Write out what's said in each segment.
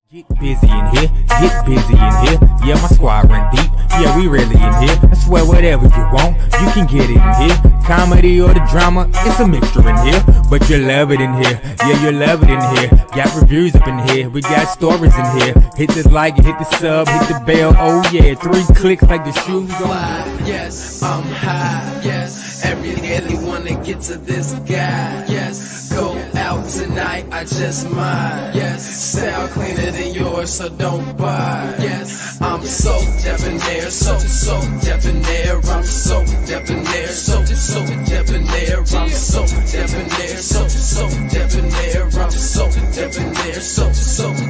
Get busy in here, get busy in here. Yeah, my squad run deep. Yeah, we really in here. I swear whatever you want, you can get it in here. Comedy or the drama, it's a mixture in here. But you love it in here. Yeah, you love it in here. Got reviews up in here. We got stories in here. Hit the like, hit the sub, hit the bell. Oh yeah, 3 clicks like the shoes on. Yes, I'm high. Yes, everybody wanna get to this guy. Yes, go out tonight, I just might. Yes, style cleaner than yours, so don't buy. Yes, I'm so debonair, so debonair. I'm so debonair, so debonair. I'm so debonair, so debonair. I'm so debonair, so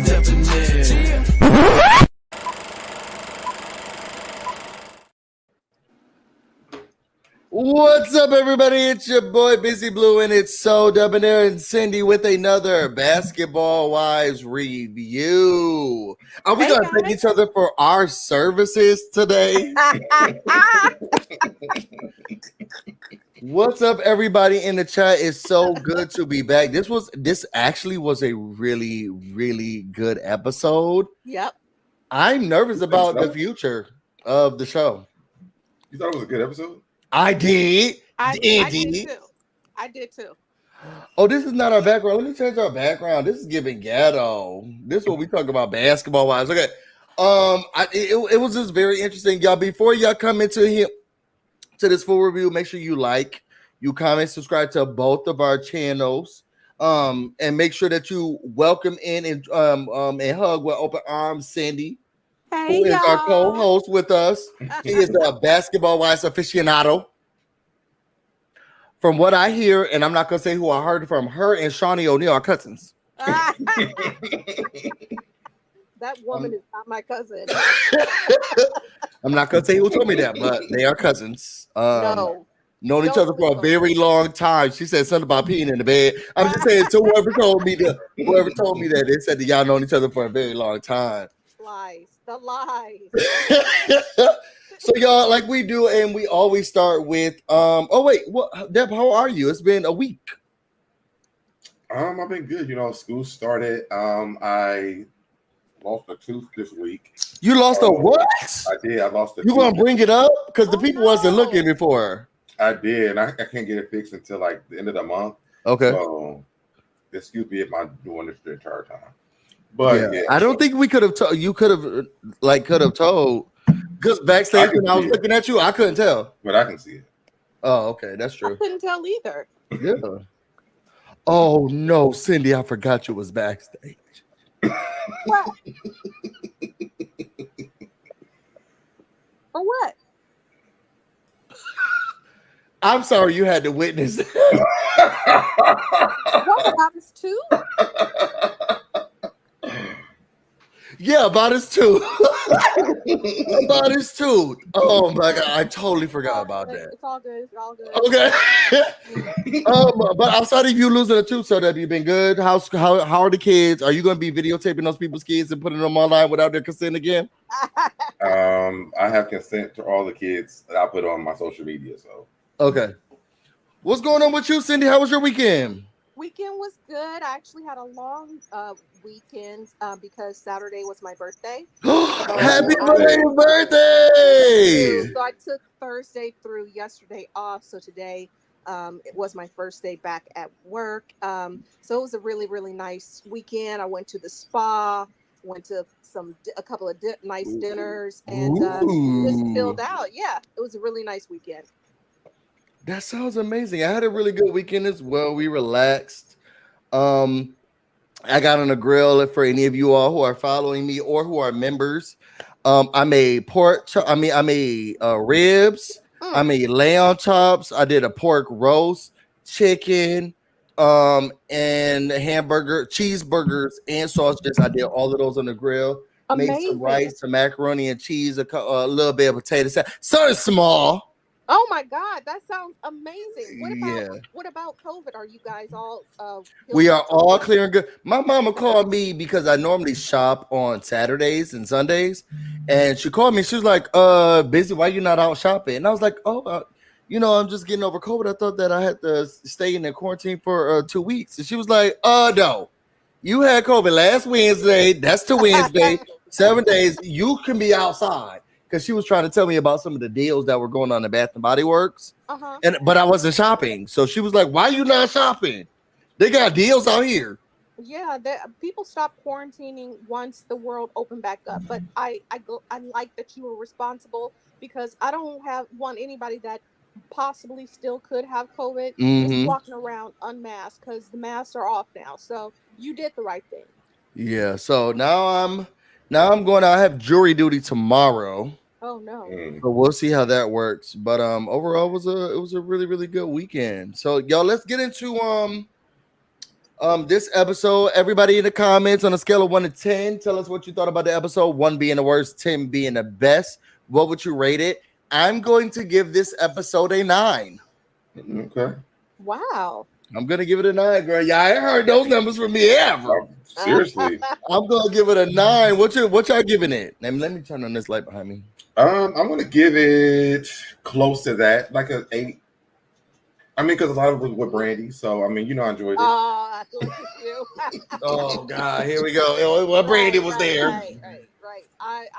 debonair. What's up, everybody? It's your boy BusyBlu, and it's So Debonair and Cindy with another Basketball Wives review. Are we going to thank each other for our services today? What's up, everybody in the chat? It's so good to be back. This actually was a really, really good episode. Yep. I'm nervous about the future of the show. You thought it was a good episode? I did. I did too. Oh, this is not our background. Let me change our background. This is giving ghetto. This is what we talk about basketball wise. Okay. It was just very interesting, y'all. Before y'all come into here to this full review, make sure you like, you comment, subscribe to both of our channels. And make sure that you welcome in and hug with open arms Cindy. Hey, who is y'all. our co-host with us. He is a basketball wise aficionado. From what I hear, and I'm not going to say who I heard from, her and Shaunie O'Neal are cousins. That woman is not my cousin. I'm not going to say who told me that, but they are cousins. No. Known each other for a very long time. She said something about peeing in the bed. I'm just saying to whoever told me that, they said that y'all known each other for a very long time. Lies. The lies. So y'all, like we do, and we always start with Deb, how are you? It's been a week. I've been good. School started. I lost a tooth this week. You lost a what? I did. I lost a You tooth. gonna bring it up? Because the people wasn't looking before. I did, and I can't get it fixed until like the end of the month. Okay. So excuse me if I'm doing this the entire time. But yeah, I don't think we could have told. You could have told. Because backstage when I was looking at you, I couldn't tell. But I can see it. Oh, okay, that's I true. couldn't tell either. Yeah. Oh no, Cindy, I forgot you was backstage. What? For what? I'm sorry you had to witness it. What about his tooth? Yeah, about his tooth. About his tooth. Oh my god, I totally forgot about that. It's all good. It's all good. Okay. But outside of you losing a tooth, so have you been good? How are the kids? Are you going to be videotaping those people's kids and putting them online without their consent again? I have consent to all the kids that I put on my social media. So okay. What's going on with you, Cindy? How was your weekend? Weekend was good. I actually had a long weekend because Saturday was my birthday. Happy birthday! So I took Thursday through yesterday off. So today it was my first day back at work. So it was a really, really nice weekend. I went to the spa, went to a couple of nice dinners, and just chilled out. Yeah, it was a really nice weekend. That sounds amazing. I had a really good weekend as well. We relaxed. I got on a grill for any of you all who are following me or who are members. I made ribs. I made lamb chops. I did a pork roast, chicken, and hamburger, cheeseburgers, and sausages. I did all of those on the grill. Amazing. Made some rice, some macaroni and cheese, a little bit of potato salad. Something small. Oh my God, that sounds amazing. Yeah. What about COVID? Are you guys all we are all clear and good. My mama called me because I normally shop on Saturdays and Sundays, and she called me. She was like, busy, why you not out shopping? And I was like, I'm just getting over COVID. I thought that I had to stay in the quarantine for 2 weeks. And she was like, no, You had COVID last Wednesday. That's to Wednesday. 7 days. You can be outside because she was trying to tell me about some of the deals that were going on in Bath and Body Works, Uh-huh. but I wasn't shopping. So she was like, "Why you not shopping? They got deals out here." Yeah, people stopped quarantining once the world opened back up. But I like that you were responsible because I don't want anybody that possibly still could have COVID just Mm-hmm. walking around unmasked because the masks are off now. So you did the right thing. Yeah. So now I'm going. I have jury duty tomorrow. Oh no. So we'll see how that works. But overall it was a really, really good weekend. So y'all, let's get into this episode. Everybody in the comments on a scale of 1 to 10, tell us what you thought about the episode. 1 being the worst, 10 being the best. What would you rate it? I'm going to give this episode a 9. Okay. Wow. I'm gonna give it a 9, girl. Yeah, I ain't heard those numbers from me ever. Seriously. I'm gonna give it a 9. What y'all giving it? Let me turn on this light behind me. I'm gonna give it close to that, like an 8. I mean, because a lot of it was with Brandy, so I mean, I enjoyed it. Oh, look at you. Oh God, here we go. Well, Brandy was there. Right.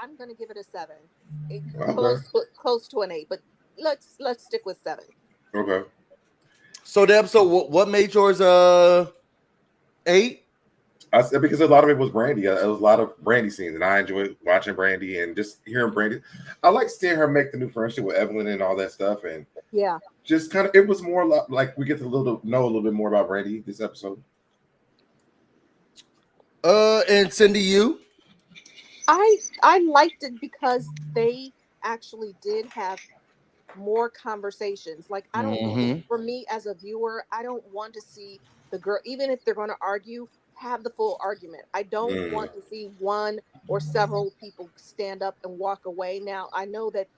I'm gonna give it a 7. Okay. Close to an 8, but let's stick with 7. Okay. So the episode, what made yours 8? I said because a lot of it was Brandy. It was a lot of Brandy scenes, and I enjoyed watching Brandy and just hearing Brandy. I like seeing her make the new friendship with Evelyn and all that stuff, and yeah, just kind of it was more like we get to know a little bit more about Brandy this episode. And Cindy, you? I liked it because they actually did have more conversations. Like I don't, for me as a viewer, I don't want to see the girl, even if they're going to argue, have the full argument. I don't want to see one or several people stand up and walk away. Now, I know that,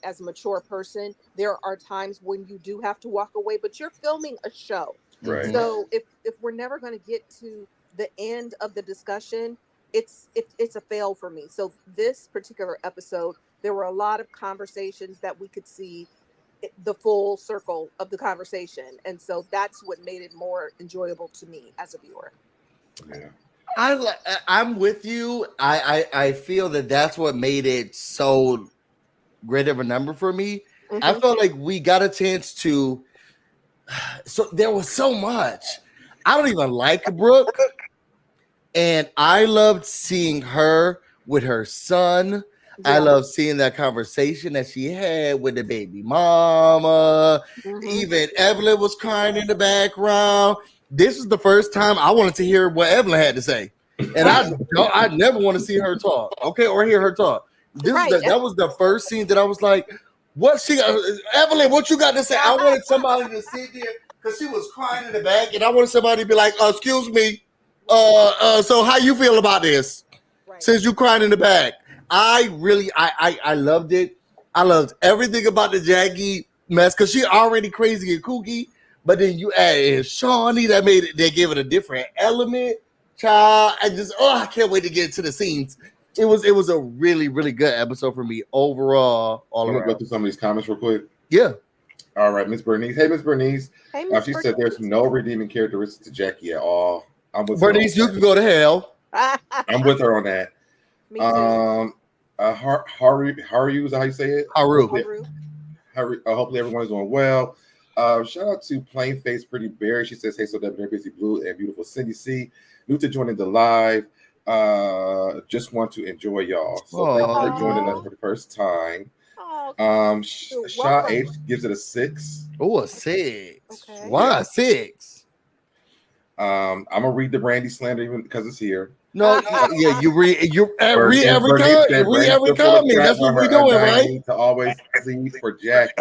as a mature person, there are times when you do have to walk away, but you're filming a show. Right. So if we're never going to get to the end of the discussion, it's a fail for me. So this particular episode, there were a lot of conversations that we could see the full circle of the conversation, and so that's what made it more enjoyable to me as a viewer. Yeah. I'm with you. I feel that's what made it so great of a number for me. I felt like we got a chance to. So there was so much. I don't even like Brooke, and I loved seeing her with her son. Yeah. I love seeing that conversation that she had with the baby mama. Even Evelyn was crying in the background. This is the first time I wanted to hear what Evelyn had to say, and I never want to see her talk, or hear her talk. That was the first scene that I was like, "What Evelyn? What you got to say?" I wanted somebody to sit there because she was crying in the back, and I wanted somebody to be like, "Excuse me, so how you feel about this? Since you crying in the back." I loved it. I loved everything about the Jackie mess because she already crazy and kooky, but then you add Shaunie that made it. They gave it a different element. Child, I can't wait to get to the scenes. It was a really, really good episode for me overall. I'm gonna go through some of these comments real quick. Yeah. All right, Miss Bernice. Hey, Miss Bernice. Hey, Miss she said there's no redeeming characteristics to Jackie at all. I'm with Bernice. You can go to hell. I'm with her on that. Me too. Haru, is that how you say it? Haru. Hopefully everyone is doing well. Shout out to Plain Face Pretty Berry. She says, "Hey, so BusyBlu and beautiful Cindy C. New to joining the live. Just want to enjoy y'all. So thank you for joining us for the first time." Shaw H gives it a 6. Oh, a 6. Okay. Why 6? I'm gonna read the Brandy slander even because it's here. No, yeah, you read every comment. That's what we're doing, right? To always plead for Jack.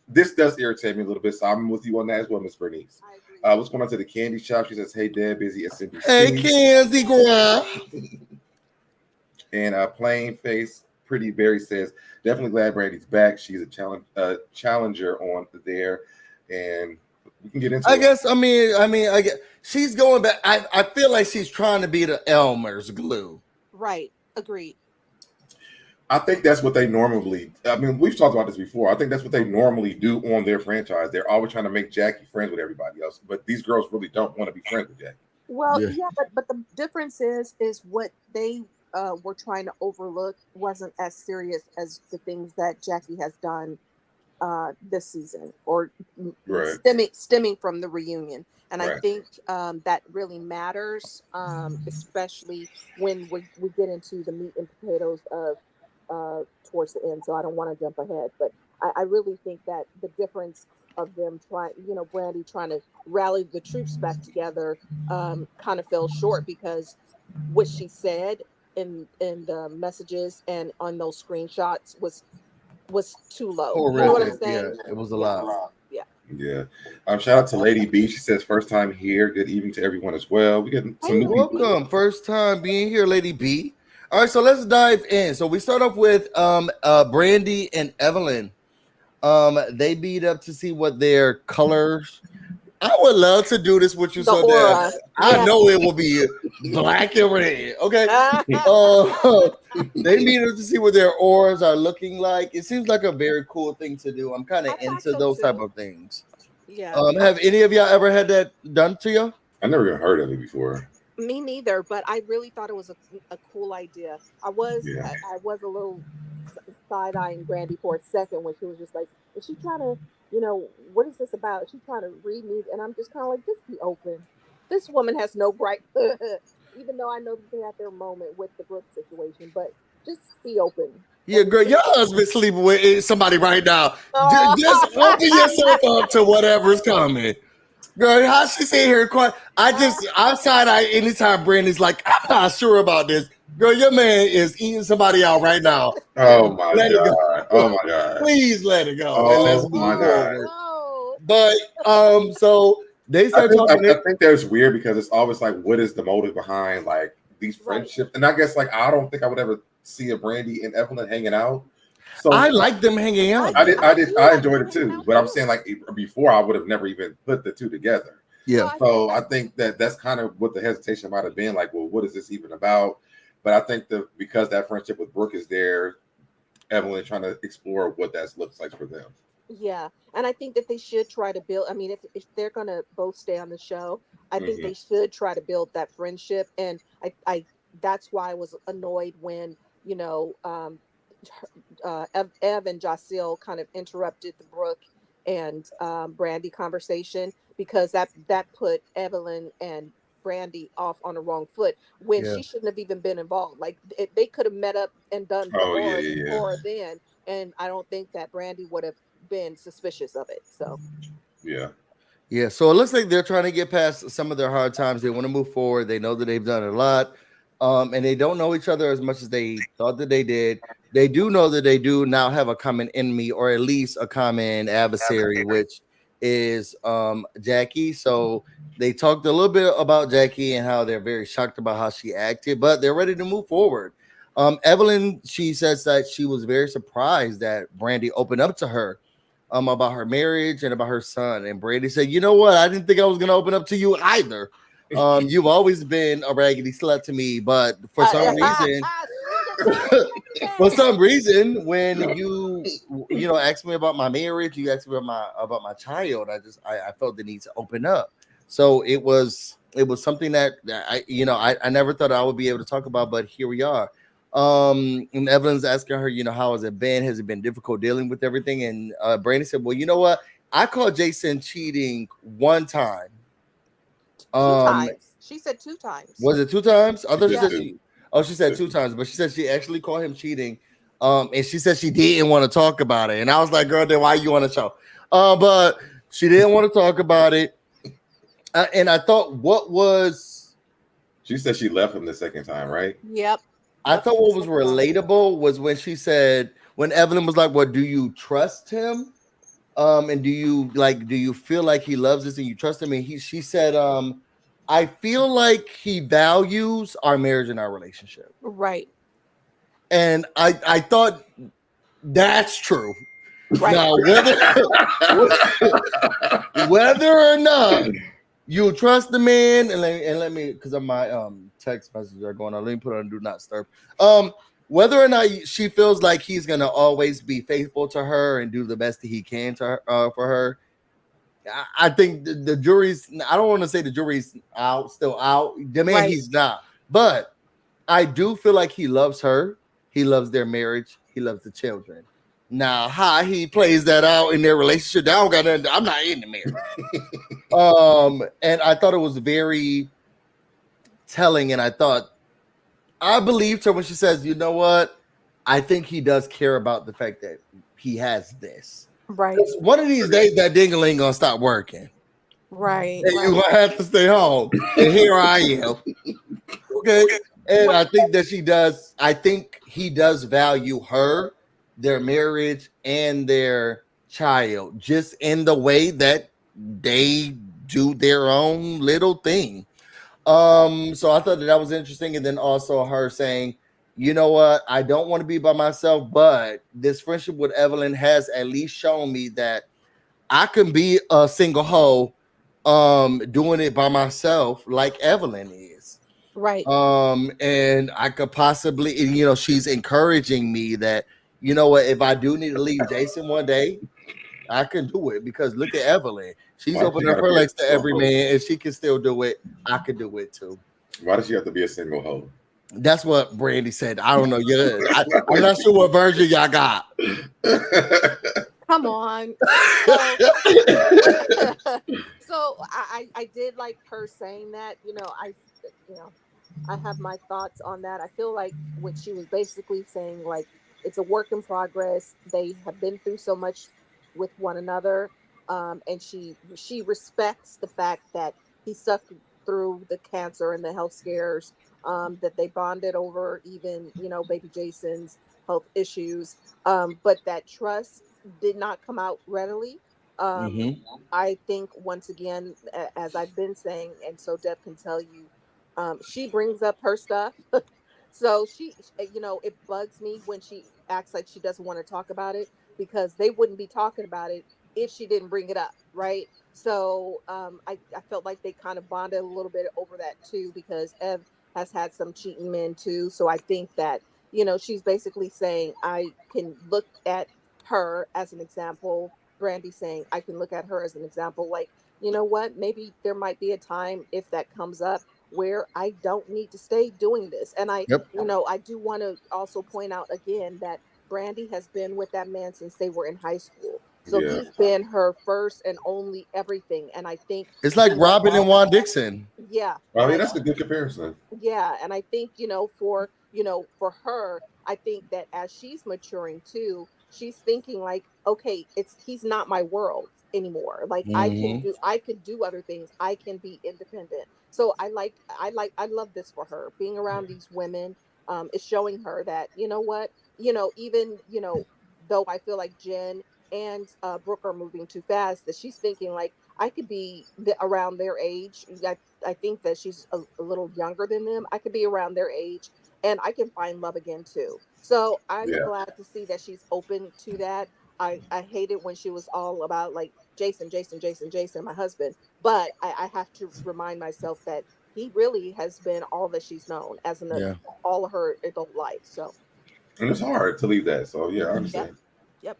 This does irritate me a little bit, so I'm with you on that as well, Miss Bernice. What's going on to the candy shop? She says, "Hey, Dad, busy at Cindy." Hey, Candy girl. And Plain Face Pretty Berry says, "Definitely glad Brandy's back. She's a challenger on there, and we can get into it. I guess she's going back. I feel like she's trying to be the Elmer's glue. Right. Agreed. I think that's what they normally. We've talked about this before. I think that's what they normally do on their franchise. They're always trying to make Jackie friends with everybody else, but these girls really don't want to be friends with Jackie. Well, Yeah. yeah, but the difference is what they were trying to overlook wasn't as serious as the things that Jackie has done this season, or Right, stemming from the reunion. And I right. think that really matters, especially when we get into the meat and potatoes of towards the end. So I don't want to jump ahead, but I really think that the difference of them trying, Brandy trying to rally the troops back together, kind of fell short, because what she said in the messages and on those screenshots was too low. You know what I'm Horrific. Yeah, saying? it was a Yeah. lot. Yeah. Yeah. Shout out to Lady B. She says first time here. Good evening to everyone as well. We get some Hey, new Lady people. B. Welcome. First time being here, Lady B. All right, so let's dive in. So we start off with Brandy and Evelyn. They beat up to see what their colors. I would love to do this with you The so that aura. I Yeah. know it will be black and red. Okay. They meet up to see what their auras are looking like. It seems like a very cool thing to do. I'm kind of I thought into so those type too. of things. Yeah. Have any of y'all ever had that done to you? I never even heard of it before. Me neither, but I really thought it was a cool idea. Yeah. I was a little side eyeing Brandy for a second when she was just like, is she trying to, what is this about? Is she trying to read me? And I'm just kind of like, just be open. This woman has no right, even though I know that they had their moment with the Brooke situation, but just be open. Yeah, And girl, your husband sleeping with somebody right now. oh, Just open yourself up to whatever's coming. Girl, how she sit here quiet? Outside, anytime Brandy's like, I'm not sure about this. Girl, your man is eating somebody out right now. Oh my Let it go. god. Oh my god. Please let it go. And let's Oh move my god. forward. no. But so they I start think talking. I think that's weird because it's always like, what is the motive behind like these Right. friendships? And I guess like I don't think I would ever see a Brandy and Evelyn hanging out. So I like them hanging out. I enjoyed it too. But I'm saying like before I would have never even put the two together. Yeah. So I think that's kind of what the hesitation might have been like. Well, what is this even about? But I think that because that friendship with Brooke is there, Evelyn trying to explore what that looks like for them. Yeah, and I think that they should try to build. I mean, if they're gonna both stay on the show, I think they should try to build that friendship. And I that's why I was annoyed when Ev and Jocelyn kind of interrupted the Brooke and Brandy conversation, because that put Evelyn and Brandy off on the wrong foot when Yeah. she shouldn't have even been involved. Like they could have met up and done the Oh yeah. aura then, and I don't think that Brandy would have been suspicious of it. So Yeah. Yeah, so it looks like they're trying to get past some of their hard times. They want to move forward. They know that they've done a lot, and they don't know each other as much as they thought that they did. They do know that they do now have a common enemy, or at least a common adversary, which is Jackie. So they talked a little bit about Jackie and how they're very shocked about how she acted, but they're ready to move forward. Evelyn, she says that she was very surprised that Brandy opened up to her about her marriage and about her son. And Brandy said, you know what? I didn't think I was going to open up to you either. You've always been a raggedy slut to me, but for some reason, when you asked me about my marriage, you asked me about my child, I felt the need to open up. So it was something that I never thought I would be able to talk about, but here we are. And Evelyn's asking her, how has it been? Has it been difficult dealing with everything? And Brandy said, well, you know what? I caught Jason cheating one time. Two times. She said 2 times. Was it 2 times? I thought she said she said 2 2 times, but she said she actually caught him cheating. And she said she didn't want to talk about it. And I was like, girl, then why you on the show? But she didn't want to talk about it. And I thought she said she left him the second time, right? Yep. I thought what was relatable was when she said, when Evelyn was like, well, do you trust him? And do you feel like he loves us and you trust him? And she said, I feel like he values our marriage and our relationship. Right. And I thought that's true. Right. Now, whether or not you trust the man, and let me, because of my text messages are going on. Let me put on do not disturb. Whether or not she feels like he's gonna always be faithful to her and do the best that he can to her, for her, I think the jury's. I don't want to say the jury's still out. The man, Right. he's not. But I do feel like he loves her. He loves their marriage. He loves the children. Now, how he plays that out in their relationship, I don't got nothing. I'm not in the marriage. And I thought it was very telling, and I believed her when she says, "You know what? I think he does care about the fact that he has this." Right. One of these days, that dingle ain't gonna stop working, Right. and you're gonna have to stay home. And here I am. Okay, and I think that she does. I think he does value her, their marriage, and their child, just in the way that they do their own little thing. So I thought that was interesting, and then also her saying, "You know what? I don't want to be by myself, but this friendship with Evelyn has at least shown me that I can be a single hoe, doing it by myself, like Evelyn is." Right. And I could possibly, she's encouraging me that, you know what, if I do need to leave Jason one day, I can do it, because look at Evelyn. She's opened up her legs to every man, and she can still do it. I can do it too. Why does she have to be a single hoe? That's what Brandy said. I don't know. I'm not sure what version y'all got. Come on. So I did like her saying that. I have my thoughts on that. I feel like what she was basically saying, like, it's a work in progress. They have been through so much with one another, and she respects the fact that he stuck through the cancer and the health scares, that they bonded over, even baby Jason's health issues, but that trust did not come out readily. I think, once again, as I've been saying, and so Deb can tell you, she brings up her stuff. So it bugs me when she acts like she doesn't want to talk about it, because they wouldn't be talking about it if she didn't bring it up, right? So I felt like they kind of bonded a little bit over that too, because Ev has had some cheating men too. So I think that, she's basically saying, I can look at her as an example. Brandy saying, I can look at her as an example. Like, you know what? Maybe there might be a time, if that comes up, where I don't need to stay doing this. And I do want to also point out again that Brandy has been with that man since they were in high school. So he's been her first and only everything. And I think it's like Robin and Juan Dixon. Yeah. I mean, that's a good comparison. Yeah. And I think, for her, I think that as she's maturing too, she's thinking like, okay, he's not my world anymore. Like, I could do other things. I can be independent. So I love this for her. Being around these women is showing her that, even, though I feel like Jen and Brooke are moving too fast, that she's thinking like, I could be around their age. I think that she's a little younger than them. I could be around their age, and I can find love again too. So I'm glad to see that she's open to that. I hated when she was all about like Jason, my husband. But I have to remind myself that he really has been all that she's known as all of her adult life. So, and it's hard to leave that. So I understand. Yep.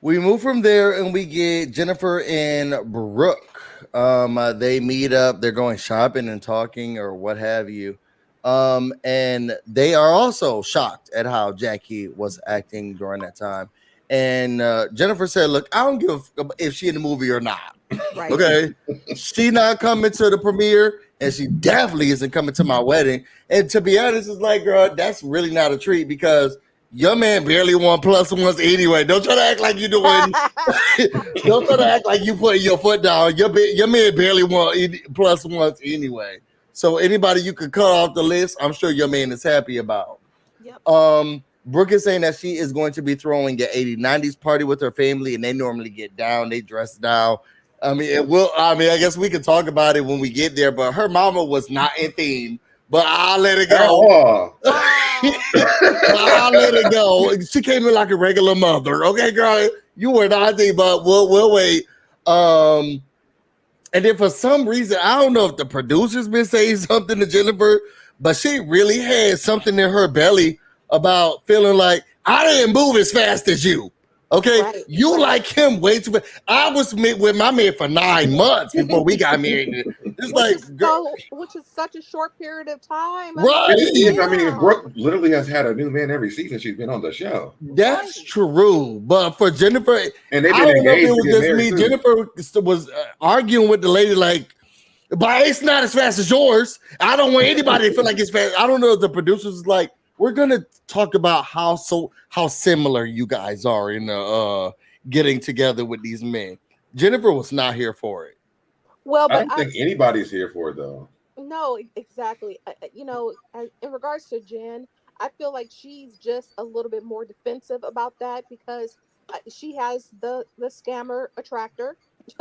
We move from there and we get Jennifer and Brooke. They meet up. They're going shopping and talking or what have you. And they are also shocked at how Jackie was acting during that time. And Jennifer said, look, I don't give if she in the movie or not. Right. Okay. She not coming to the premiere, and she definitely isn't coming to my wedding. And to be honest, it's like, girl, that's really not a treat, because your man barely won +1s anyway. Don't try to act like you doing. Don't try to act like you putting your foot down. Your man barely won +1s anyway. So anybody you could cut off the list, I'm sure your man is happy about. Yep. Brooke is saying that she is going to be throwing an 80s, 90s party with her family, and they normally get down. They dress down. I guess we can talk about it when we get there, but her mama was not in theme, but I'll let it go. I'll let it go. She came in like a regular mother. Okay, girl, you were not in theme, but we'll wait. And then for some reason, I don't know if the producer's been saying something to Jennifer, but she really had something in her belly about feeling like, I didn't move as fast as you. Okay, Right, you right. like him way too much. I was with my man for 9 months before we got married. It's like, girl, Which is such a short period of time. I mean, It is. I right? mean, damn. Brooke literally has had a new man every season she's been on the show, That's Right. true. But for Jennifer, and they've I been don't know if it engaged to was get just married me. too. Jennifer was arguing with the lady like, but it's not as fast as yours. I don't want anybody to feel like it's fast. I don't know if the producers was like, we're gonna talk about how similar you guys are in getting together with these men. Jennifer was not here for it. Well, I but don't think anybody's here for it though. no, exactly. In regards to Jen, I feel like she's just a little bit more defensive about that because she has the scammer attractor. She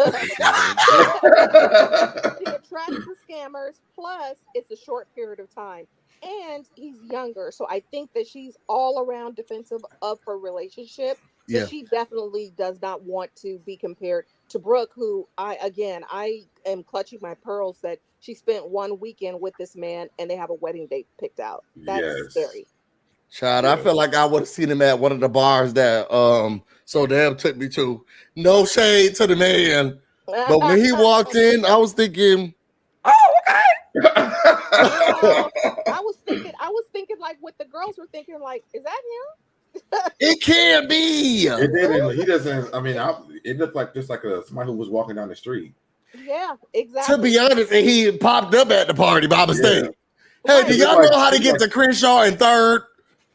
attracts the scammers. Plus, it's a short period of time, and he's younger, so I think that she's all around defensive of her relationship. So Yeah. she definitely does not want to be compared to Brooke, who I am clutching my pearls that she spent one weekend with this man and they have a wedding date picked out. That's Yes. scary. Child, I feel like I would have seen him at one of the bars that So Deb took me to. No shade to the man. But when he walked in, I was thinking, oh, okay. Well, I was thinking like what the girls were thinking, like, is that him? It can't be. It didn't. He doesn't. I mean, it looked like just like somebody who was walking down the street. Yeah, To exactly. be honest, and he popped up at the party by mistake. Yeah. Hey, Right. do y'all know how to get to Crenshaw in third?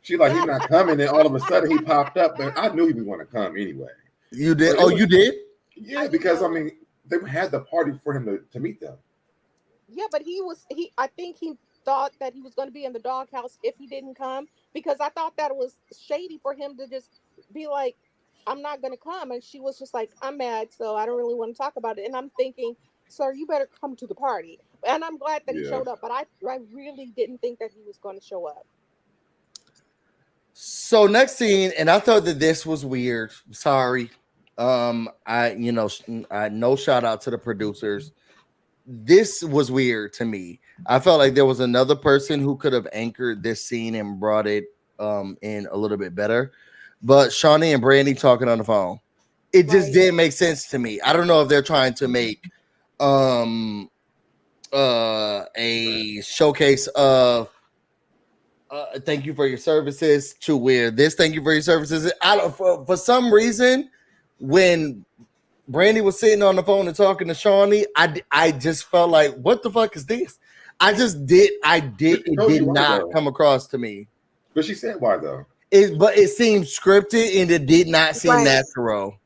She like he's not coming, and all of a sudden he popped up, but I knew he was going to come anyway. You did? But Oh, you did? Yeah, because I mean, they had the party for him to meet them. Yeah, but I think he thought that he was going to be in the doghouse if he didn't come, because I thought that it was shady for him to just be like, I'm not going to come. And she was just like, I'm mad, so I don't really want to talk about it. And I'm thinking, sir, you better come to the party. And I'm glad that he Yeah. showed up, but I really didn't think that he was going to show up. So next scene, and I thought that this was weird. Sorry. I no shout out to the producers. This was weird to me. I felt like there was another person who could have anchored this scene and brought it in a little bit better. But Shaunie and Brandy talking on the phone, it just Right. didn't make sense to me. I don't know if they're trying to make a showcase of thank you for your services to where this thank you for your services. For some reason, when Brandy was sitting on the phone and talking to Shaunie, I just felt like, what the fuck is this? It did not come across to me. But she said why though? But it seemed scripted and it did not seem Right. natural.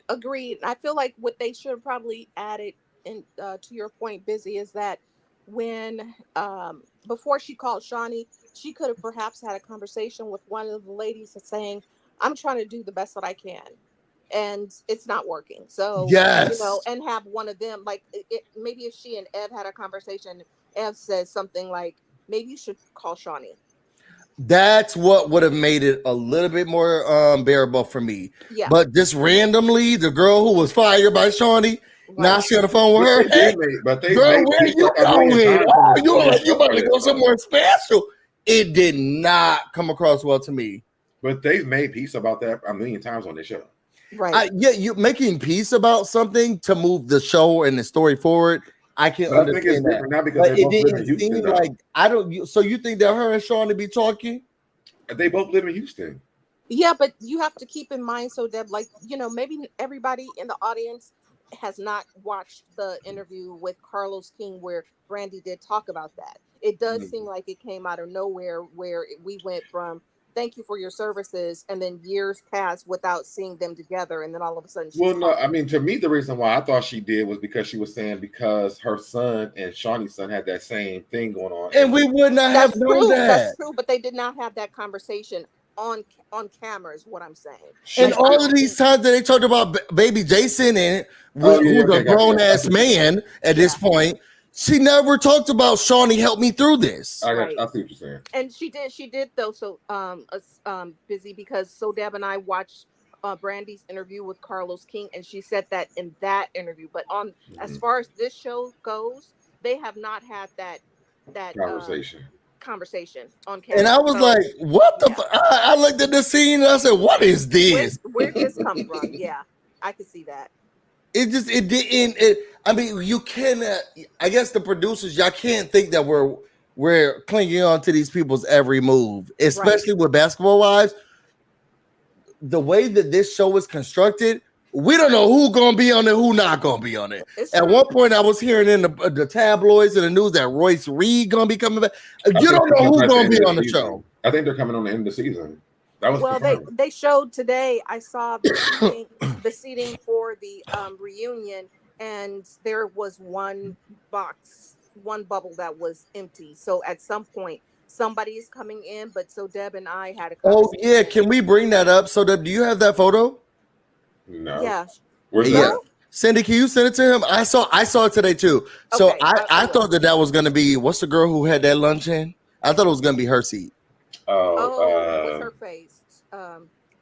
Agreed. I feel like what they should have probably added in to your point, Busy, is that when before she called Shaunie, she could have perhaps had a conversation with one of the ladies and saying, I'm trying to do the best that I can and it's not working. So Yes. and have one of them like maybe if she and Ev had a conversation, Ev says something like, maybe you should call Shaunie. That's what would have made it a little bit more bearable for me. Yeah. But just randomly, the girl who was fired by Shaunie, now she on the phone with her. Hey, girl, where you going? Oh, you about to go somewhere special. It did not come across well to me. But they've made peace about that a million times on this show. Right. You're making peace about something to move the show and the story forward. I can understand think it's that. different now because But they it both live in didn't seem Houston. like so you think that her and Shaunie be talking? They both live in Houston. Yeah, but you have to keep in mind, so Deb, like, maybe everybody in the audience has not watched the interview with Carlos King where Brandy did talk about that. It does seem like it came out of nowhere where we went from thank you for your services and then years passed without seeing them together, and then all of a sudden I mean, to me, the reason why I thought she did was because she was saying because her son and Shaunie's son had that same thing going on. And we would not have known that. That's true, but they did not have that conversation on camera is what I'm saying. And all of these times that they talked about baby Jason and who's a grown ass man at this point, she never talked about Shaunie help me through this. I see what you're saying. And she did though. So Busy, because So Deb and I watched Brandy's interview with Carlos King, and she said that in that interview. But as far as this show goes, they have not had that conversation on camera. And I was So, like, what the yeah. I looked at the scene and I said, what is this? Where'd this come from? Yeah, I could see that. It didn't. I mean, you cannot. I guess the producers, y'all can't think that we're clinging on to these people's every move, especially with Basketball Wives. The way that this show is constructed, we don't know who gonna be on it, who not gonna be on it. At one point, I was hearing in the tabloids and the news that Royce Reed gonna be coming back. You don't know who's gonna be on the show. I think they're coming on the end of the season. That was they showed today. I saw the seating for the reunion, and there was one bubble that was empty. So at some point, somebody is coming in. But so Deb and I had a conversation. Oh yeah, can we bring that up? So Deb, do you have that photo? No. Yeah. Where's that? Cindy, can you send it to him? I saw it today too. So Okay, I thought that was gonna be, what's the girl who had that luncheon? I thought it was gonna be her seat. What's her face?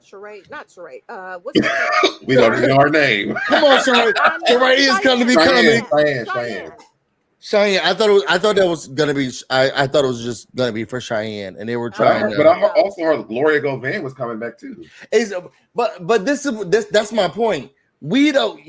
Charade, not Charade. What's her face? We don't even know her name. Come on, Charade. Charade is gonna be coming. Cheyenne. I thought that was gonna be. I thought it was just gonna be for Cheyenne, and they were trying. But I also heard Gloria Govan was coming back too. But that's my point. We don't.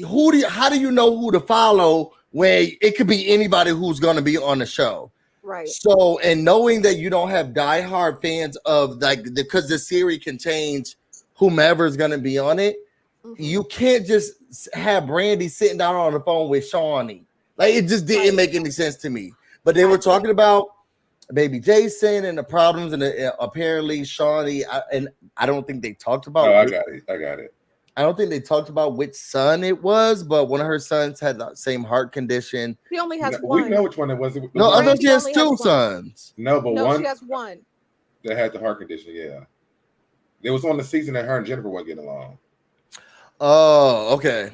How do you know who to follow when it could be anybody who's gonna be on the show? Right. So, and knowing that you don't have diehard fans of because the series can change whomever's gonna be on it, you can't just have Brandy sitting down on the phone with Shaunie. Like, it just didn't make any sense to me. But they were talking about Baby Jason and the problems, and apparently Shaunie, and I don't think they talked about. I got it. I don't think they talked about which son it was, but one of her sons had the same heart condition. He only has one. We know which one it was. No, I thought she has two sons. No, but one. She has one that had the heart condition. Yeah, it was on the season that her and Jennifer weren't getting along. Oh, okay.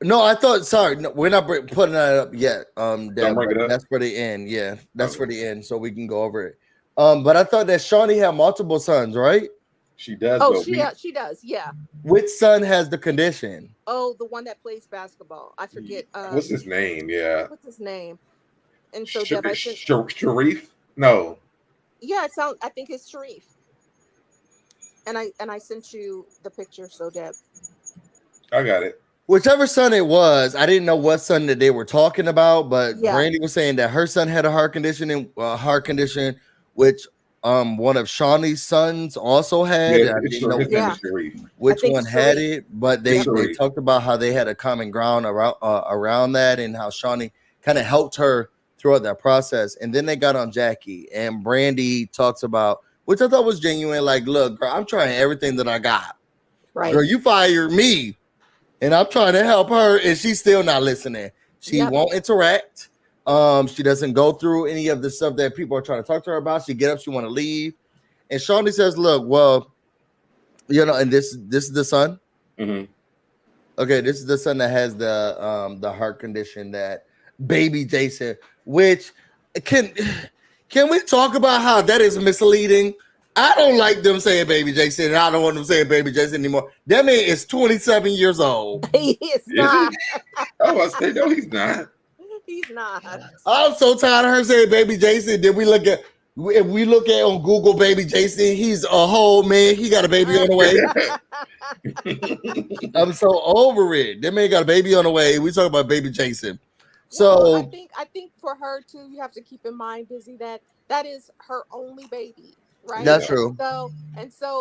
No, I thought. Sorry, no, we're not putting that up yet. That's for the end. Yeah, that's for the end, so we can go over it. But I thought that Shaunie had multiple sons, right? She does. Oh, she does. Yeah. Which son has the condition? Oh, the one that plays basketball. I forget. What's his name? Yeah. What's his name? And so Sharif? No. Yeah, it sounds. I think it's Sharif. And I sent you the picture, so Deb. I got it. Whichever son it was, I didn't know what son that they were talking about, but Brandy was saying that her son had a heart condition, which one of Shaunie's sons also had. I didn't know which one had it, but they talked about how they had a common ground around that, and how Shaunie kind of helped her throughout that process. And then they got on Jackie, and Brandy talks about, which I thought was genuine, like, look, girl, I'm trying everything that I got. Right. Girl, you fired me, and I'm trying to help her, and she's still not listening. She won't interact. She doesn't go through any of the stuff that people are trying to talk to her about. She get up, she want to leave, and Shaunie says, "Look, well, and this is the son. Mm-hmm. Okay, this is the son that has the heart condition that Baby Jason. Which can we talk about how that is misleading? I don't like them saying Baby Jason, and I don't want them saying Baby Jason anymore. That man is 27 years old. He is not. I was saying, no, he's not. He's not. I'm so tired of her saying Baby Jason. If we look at on Google Baby Jason, he's a whole man. He got a baby on the way. I'm so over it. That man got a baby on the way. We talk about Baby Jason. So I think for her too, you have to keep in mind, Busy, that is her only baby. Right. That's true. So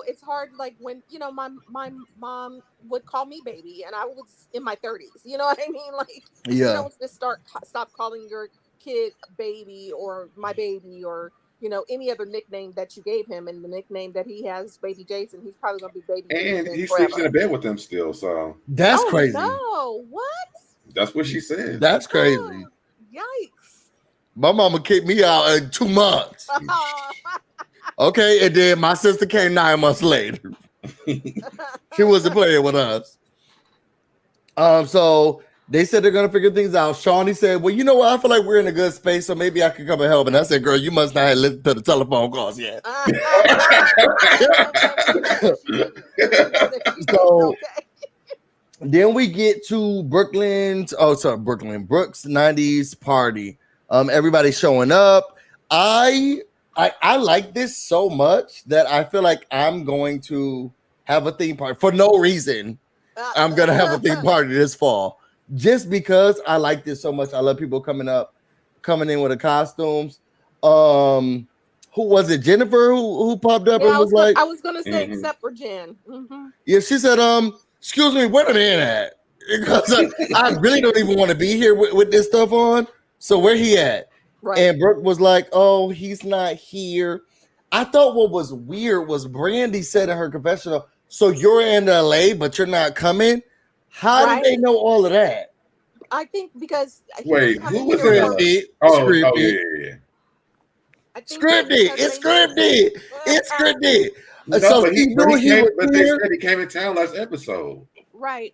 it's hard, like when my mom would call me baby and I was in my 30s. You know what I mean? Like, you don't just stop calling your kid baby or my baby or any other nickname that you gave him, and the nickname that he has, Baby Jason, he's probably gonna be Baby and Jason he forever. sleeps in a bed with them still, so that's crazy. No, what? That's what she said. That's crazy. Yikes. My mama kicked me out in 2 months. Okay, and then my sister came 9 months later. She wasn't playing with us. So they said they're gonna figure things out. Shaunie said, "Well, you know what? I feel like we're in a good space, so maybe I can come and help." And I said, "Girl, you must not have listened to the telephone calls yet." So then we get to Brooke's 90s party. Everybody showing up. I like this so much that I feel like I'm going to have a theme party for no reason. I'm gonna have a theme party this fall just because I like this so much. I love people coming in with the costumes. Who was it? Jennifer who popped up and was like, I was gonna say Mhm. except for Jen. Mm-hmm. yeah, she said, excuse me, where the man at? Because I really don't even want to be here with this stuff on. So where he at? Right. And Brooke was like, oh, he's not here. I thought what was weird was Brandy said in her confessional, so you're in LA, but you're not coming. How did they know all of that? I think because Wait, who was Scripted. Oh, yeah. Scripted. It's scripted. It's scripted. No, So but he knew he was they here. said he came in town last episode. Right.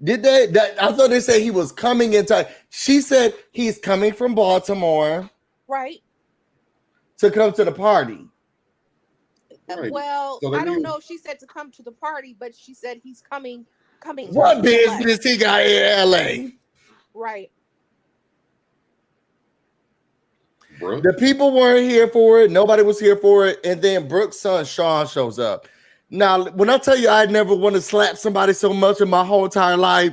Did they? I thought they said he was coming in time. She said he's coming from Baltimore. Right. To come to the party. Right. Well, So I don't know if she said to come to the party, but she said he's coming. What business he got in LA? Right. Brooke? The people weren't here for it. Nobody was here for it. And then Brooke's son, Sean, shows up. Now, when I tell you I never want to slap somebody so much in my whole entire life,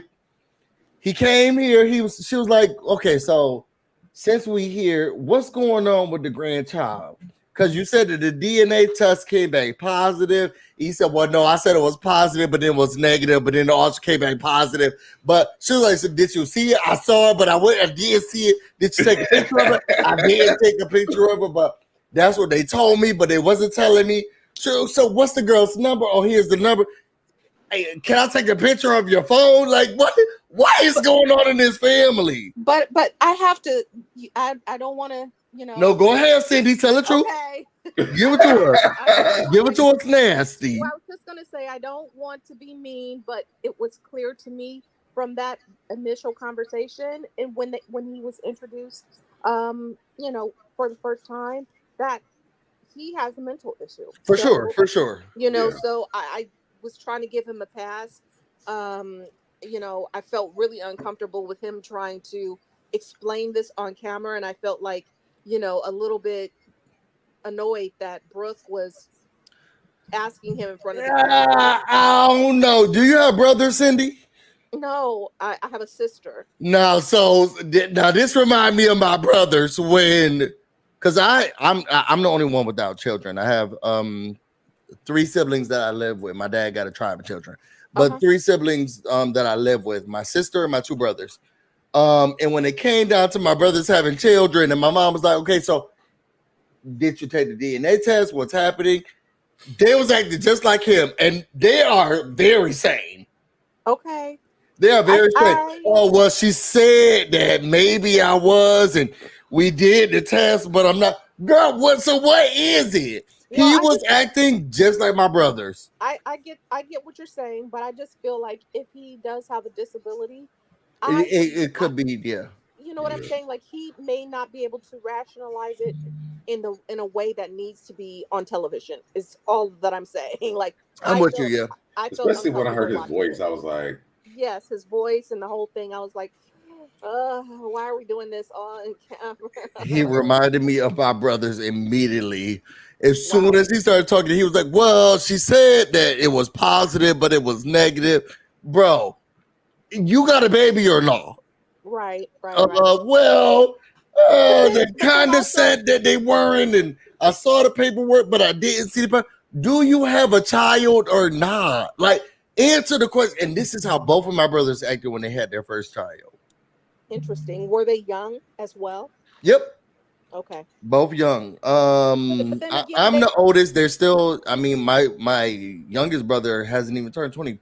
he came here. She was like, okay, so since we here, what's going on with the grandchild? Because you said that the DNA test came back positive. He said, well, no, I said it was positive, but then it was negative, but then the ultra came back positive. But she was like, so did you see it? I saw it, but I did see it. Did you take a picture of it? I did take a picture of it, but that's what they told me, but they wasn't telling me. So what's the girl's number? Oh, here's the number. Hey, can I take a picture of your phone? Like, what is going on in this family? But I have to. I don't want to. No, go ahead, Cindy. Tell the truth. Okay. Give it to her. Give it to us nasty. Well, I was just gonna say I don't want to be mean, but it was clear to me from that initial conversation and when he was introduced, for the first time, that he has a mental issue. For sure. So I was trying to give him a pass. I felt really uncomfortable with him trying to explain this on camera, and I felt like, a little bit annoyed that Brooke was asking him in front of the camera. I don't know. Do you have brothers, Cindy? No, I have a sister. No, now this reminds me of my brothers because I'm the only one without children. I have 3 siblings that I live with. My dad got a tribe of children, but 3 siblings that I live with, my sister and my 2 brothers. And when it came down to my brothers having children, and my mom was like, okay, so did you take the DNA test? What's happening? They was acting just like him, and they are very sane. Okay. They are very sane. Oh, well, she said that maybe I was, and we did the test, but I'm not. Girl, what is it? Well, he was acting just like my brothers. I get what you're saying, but I just feel like if he does have a disability, it could be, yeah. You know what I'm saying? Like, he may not be able to rationalize it in a way that needs to be on television. Is all that I'm saying. Like, I'm with you, yeah. Especially when I heard his voice, I was like, yes, his voice and the whole thing. I was like, why are we doing this on camera? He reminded me of my brothers immediately. As soon as he started talking, he was like, well, she said that it was positive, but it was negative. Bro, you got a baby or no? Right. Well, they kind of said that they weren't, and I saw the paperwork, but I didn't see the paper. Do you have a child or not? Like, answer the question. And this is how both of my brothers acted when they had their first child. Interesting. Were they young as well? Yep. Okay. Both young. I'm the oldest. They're still, my youngest brother hasn't even turned 20.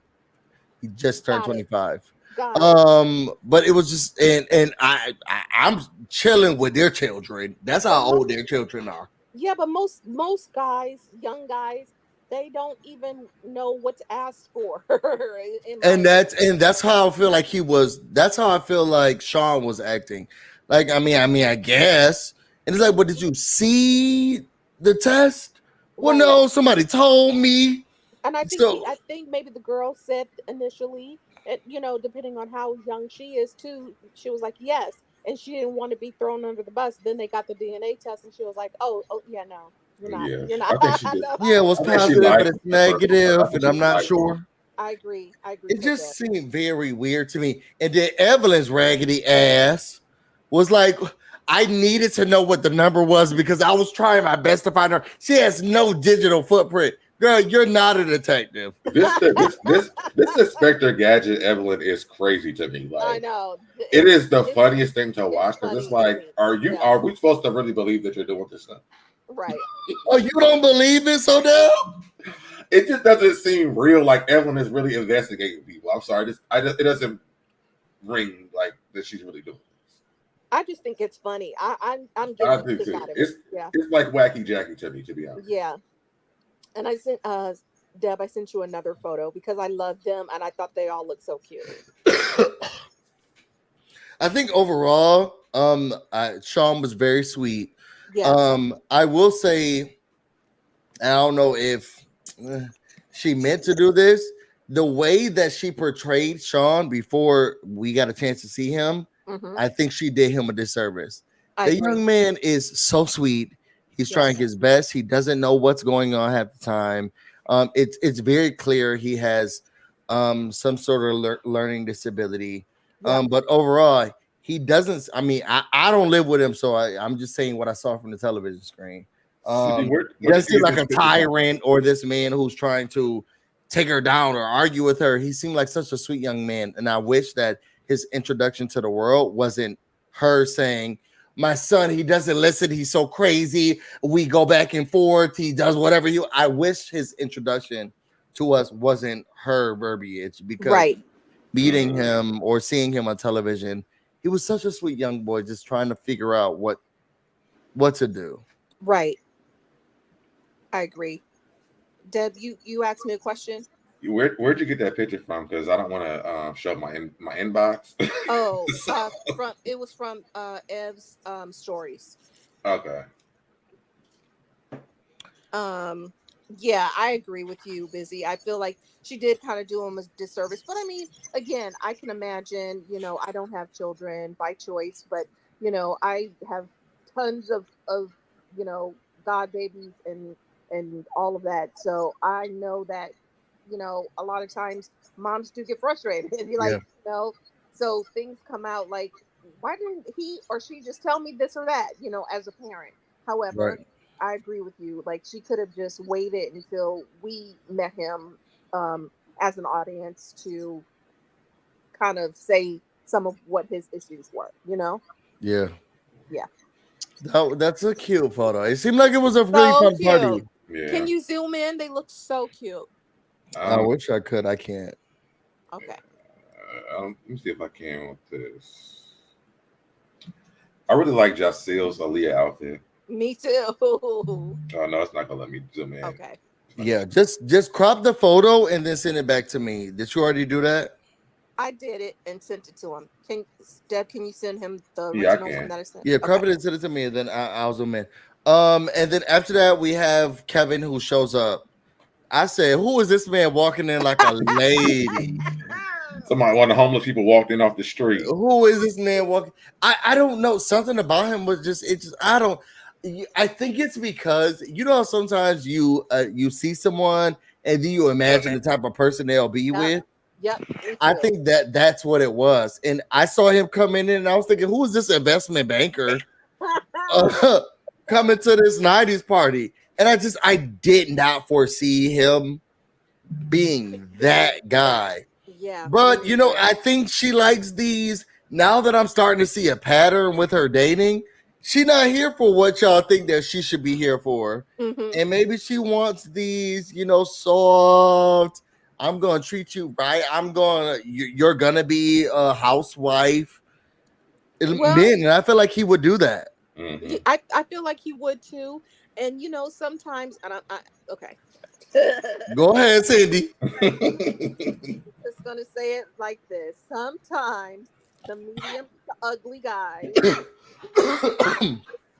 He just turned 25. But it was just, and I'm chilling with their children. That's how old their children are. Yeah, but most guys, young guys, they don't even know what to ask for. and that's how I feel like he was. That's how I feel like Sean was acting. Like, I guess. And it's like, well, did you see the test? Well, no, somebody told me. And I think maybe the girl said initially, depending on how young she is too, she was like, yes. and she didn't want to be thrown under the bus. Then they got the DNA test, and she was like, "Oh, yeah, no, Yeah, you're I not." think she did. No. Yeah, it was I think she positive, but lied it's the first one. I negative, think and she I'm not lied to him. sure. I agree. It So just seemed very weird to me. And then Evelyn's raggedy ass was like, I needed to know what the number was because I was trying my best to find her. She has no digital footprint. Girl, you're not a detective. This Inspector Gadget Evelyn is crazy to me. I Like, know it is the funniest thing to watch because funny it's like, to me. are we supposed to really believe that you're doing this stuff? Right. Oh, you don't believe it, so now? It just doesn't seem real. Like Evelyn is really investigating people. I'm sorry, it doesn't ring like that she's really doing this. I just think it's funny. I'm I getting do a kick too. out of it. Yeah. It's like Wacky Jackie to me, to be honest. Yeah. And I sent Deb, I sent you another photo because I loved them and I thought they all looked so cute. I think overall, Sean was very sweet. Yes. I will say, I don't know if she meant to do this. The way that she portrayed Sean before we got a chance to see him, I think she did him a disservice. The young man is so sweet. He's trying his best. He doesn't know what's going on half the time. It's very clear he has some sort of learning disability. But overall, he doesn't. I mean, I don't live with him, so I'm just saying what I saw from the television screen. He doesn't seem like a tyrant or this man who's trying to take her down or argue with her. He seemed like such a sweet young man, and I wish that his introduction to the world wasn't her saying, my son, he doesn't listen. He's so crazy. We go back and forth. He does whatever you. I wish his introduction to us wasn't her verbiage because meeting him or seeing him on television, he was such a sweet young boy just trying to figure out what to do. Right. I agree. Deb, you asked me a question. Where'd you get that picture from? Because I don't want to show my inbox. Oh, it was from Ev's stories. Okay. Yeah, I agree with you, Busy. I feel like she did kind of do him a disservice, but I mean, again, I can imagine. I don't have children by choice, but I have tons of god babies and all of that. So I know that a lot of times moms do get frustrated and be like, so things come out like, why didn't he or she just tell me this or that, as a parent. However, I agree with you. Like, she could have just waited until we met him as an audience to kind of say some of what his issues were, Yeah. Yeah. That's a cute photo. It seemed like it was a really fun party. Yeah. Can you zoom in? They look so cute. I wish I could. I can't. Okay. Let me see if I can with this. I really like Jocelyn's Aaliyah outfit. Me too. Oh no, it's not gonna let me zoom in. Okay. Yeah, just crop the photo and then send it back to me. Did you already do that? I did it and sent it to him. Deb, can you send him the original one that I sent? Yeah, crop it and send it to me, and then I'll zoom in. And then after that, we have Kevin who shows up. I said, who is this man walking in like a lady? One of the homeless people walked in off the street. Who is this man walking? I don't know. Something about him was I think it's because sometimes you see someone and then you imagine the type of person they'll be with. Yep. I think that's what it was. And I saw him come in and I was thinking, who is this investment banker coming to this 90s party? And I did not foresee him being that guy. Yeah. But I think she likes these. Now that I'm starting to see a pattern with her dating, she's not here for what y'all think that she should be here for. And maybe she wants these, soft, I'm gonna treat you right. You're gonna be a housewife. Men, and I feel like he would do that. I feel like he would too. And sometimes, and okay. Go ahead, Cindy. Just gonna say it like this. Sometimes the medium to ugly guys,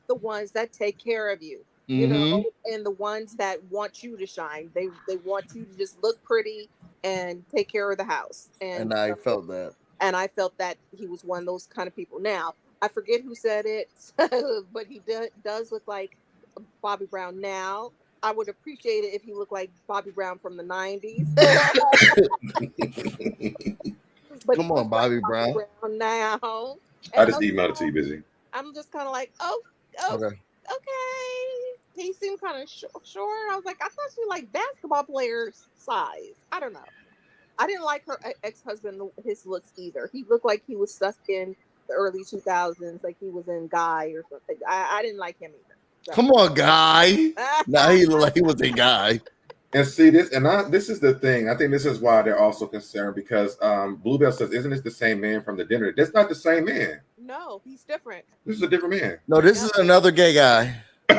the ones that take care of you. And the ones that want you to shine. They want you to just look pretty and take care of the house. And I felt that. And I felt that he was one of those kind of people. Now, I forget who said it, but he does look like Bobby Brown now. I would appreciate it if he looked like Bobby Brown from the 90s. But he Come on, looks like Bobby Bobby Brown. Brown now. I And just emailed it to you, Busy. I'm just kind of like, oh, Okay. okay. He seemed kind of short. I was like, I thought she liked basketball players' size. I don't know. I didn't like her ex-husband, his looks either. He looked like he was stuck in the early 2000s, like he was in Guy or something. I didn't like him either. So. Come on, guy. Now he looked like he was a guy. And see this, this is the thing. I think this is why they're also concerned because Bluebell says, "Isn't this the same man from the dinner?" That's not the same man. No, he's different. This is a different man. No, this is another gay guy. The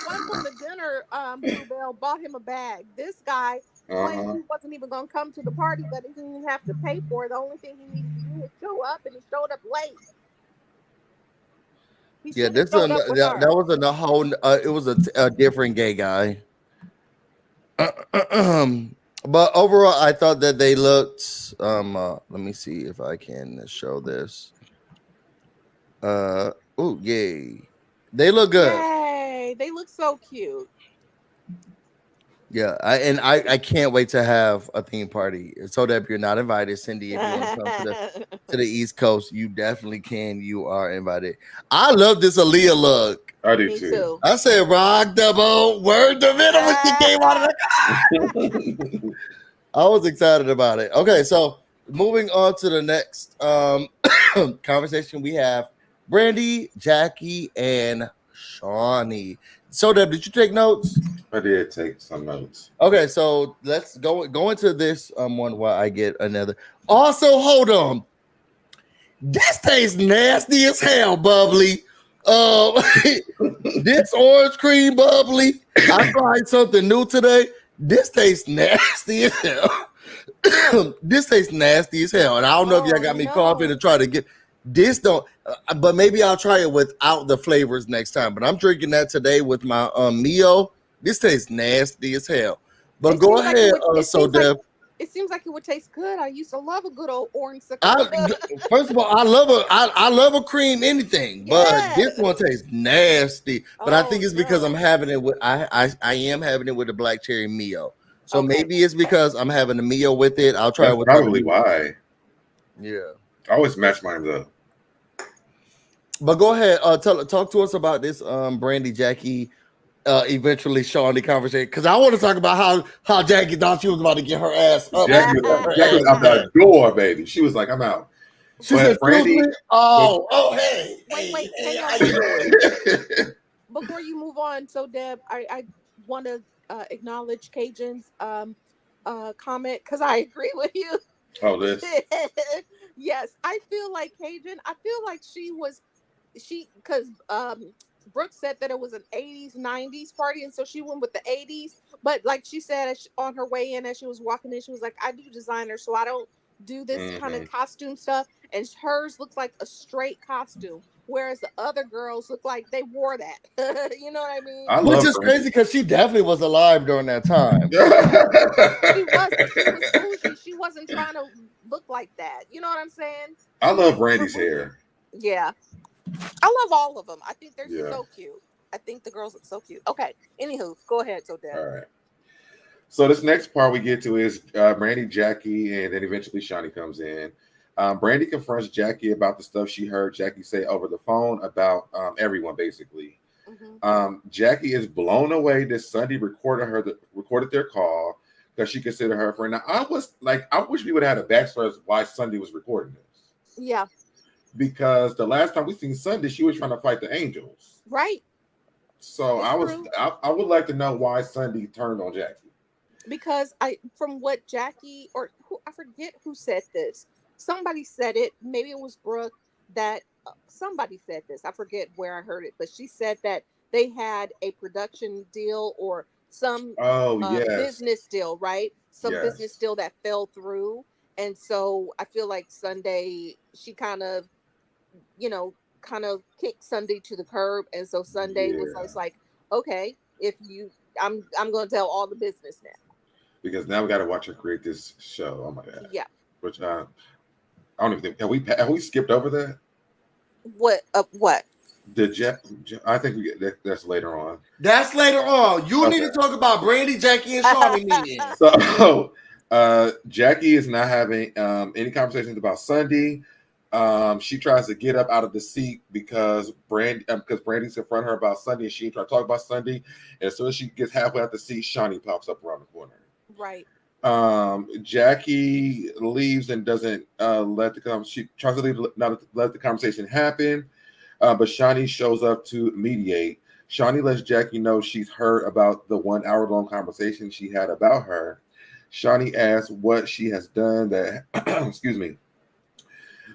one from the dinner, Bluebell bought him a bag. This guy claimed he wasn't even going to come to the party, that he didn't even have to pay for it. The only thing he needed to do was show up, and he showed up late. Yeah, that was a whole. It was a different gay guy. But overall, I thought that they looked. Let me see if I can show this. Oh, yay! They look good. Yay! They look so cute. Yeah, I can't wait to have a theme party. So that if you're not invited, Cindy, if you want to come to the East Coast, you definitely can. You are invited. I love this Aaliyah look. I do too. I said rock the boat, word the middle when she came out of the I was excited about it. Okay, so moving on to the next conversation, we have Brandy, Jackie, and Shaunie. So, Deb, did you take notes? I did take some notes. Okay, so let's go into this one while I get another. Also, hold on. This tastes nasty as hell, bubbly. This orange cream bubbly. I tried something new today. This tastes nasty as hell. This tastes nasty as hell, and I don't know if y'all got me coughing to try to get this. Don't, but maybe I'll try it without the flavors next time. But I'm drinking that today with my Mio. This tastes nasty as hell. But go ahead, Deb. It seems like it would taste good. I used to love a good old orange. First of all, I love a cream anything, but this one tastes nasty. But I think it's because I'm having it with I am having it with the black cherry Mio. So maybe it's because I'm having the Mio with it. I'll try it with probably why. Yeah. I always match mine up. But go ahead, talk to us about this Brandy, Jackie, eventually Shaunie conversation, because I want to talk about how Jackie thought she was about to get her ass up. Jackie was out the door, baby. She was like, "I'm out." She said, Brandy, hey. Wait, hang on. Before you move on, so Deb, I want to acknowledge Cajun's comment, because I agree with you. Oh, this. Yes, I feel like Cajun. I feel like because Brooke said that it was an 80s, 90s party, and so she went with the 80s. But like she said on her way in, as she was walking in, she was like, I do designer, so I don't do this kind of costume stuff. And hers looks like a straight costume, whereas the other girls look like they wore that. You know what I mean? Which is crazy because she definitely was alive during that time. She was bougie. She wasn't trying to look like that. You know what I'm saying? I love Brandy's hair. Yeah. I love all of them. I think they're so cute. I think the girls look so cute. Okay. Anywho, go ahead, so Deb. All right. So this next part we get to is Brandy, Jackie, and then eventually Shaunie comes in. Brandy confronts Jackie about the stuff she heard Jackie say over the phone about everyone, basically. Jackie is blown away that Sunday recorded their call because she considered her a friend. Now, I wish we would have had a backstory as why Sunday was recording this. Yeah. Because the last time we seen Sunday, she was trying to fight the Angels. Right. So I would like to know why Sunday turned on Jackie. Because from what Jackie, or I forget who said this. Somebody said it. Maybe it was Brooke. That somebody said this. I forget where I heard it, but she said that they had a production deal or some business deal, right? Some business deal that fell through, and so I feel like Sunday she kind of kicked Sunday to the curb, and so Sunday was like, okay, I'm going to tell all the business now. Because now we got to watch her create this show. Oh my god. Yeah. Which I don't even think have we skipped over that. What? What? I think that's later on. That's later on. You need Okay. to talk about Brandy, Jackie, and Shaunie meeting. So Jackie is not having any conversations about Sunday. She tries to get up out of the seat because Brandy's in front of her about Sunday, and she ain't trying to talk about Sunday. And as soon as she gets halfway out the seat, Shaunie pops up around the corner. Right. Jackie leaves and doesn't she tries to leave, not let the conversation happen. But Shaunie shows up to mediate. Shaunie lets Jackie know she's heard about the 1 hour long conversation she had about her. Shaunie asks what she has done that, excuse me,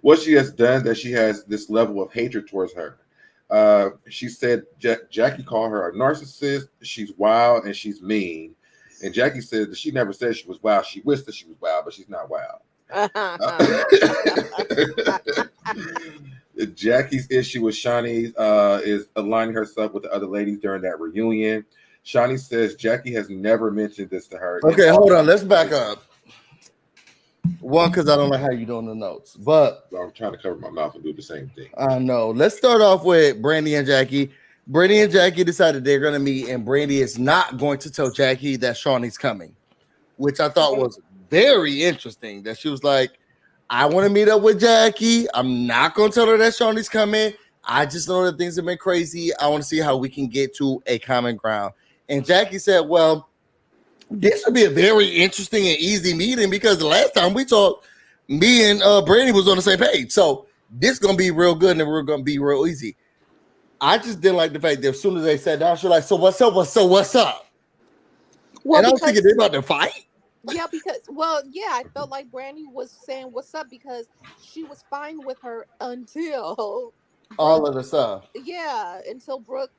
what she has done that she has this level of hatred towards her. She said Jackie called her a narcissist, she's wild, and she's mean. And Jackie said that she never said she was wild. She wished that she was wild, but she's not wild. Jackie's issue with Shaunie is aligning herself with the other ladies during that reunion. Shaunie says Jackie has never mentioned this to her. Okay, hold on. Let's back up. One, because I don't know how you're doing the notes, but I'm trying to cover my mouth and do the same thing. I know. Let's start off with Brandy and Jackie. Brandy and Jackie decided they're going to meet, and Brandy is not going to tell Jackie that Shaunie's coming, which I thought was very interesting. That she was like, I want to meet up with Jackie. I'm not going to tell her that Shaunie's coming. I just know that things have been crazy. I want to see how we can get to a common ground. And Jackie said, well, this would be a very interesting and easy meeting because the last time we talked, me and Brandy was on the same page. So this is going to be real good and we're going to be real easy. I just didn't like the fact that as soon as they sat down, she was like, so what's up? What's up? Well, and I was thinking they're about to fight. Yeah, I felt like Brandy was saying what's up because she was fine with her until all of the stuff. Yeah, until Brooke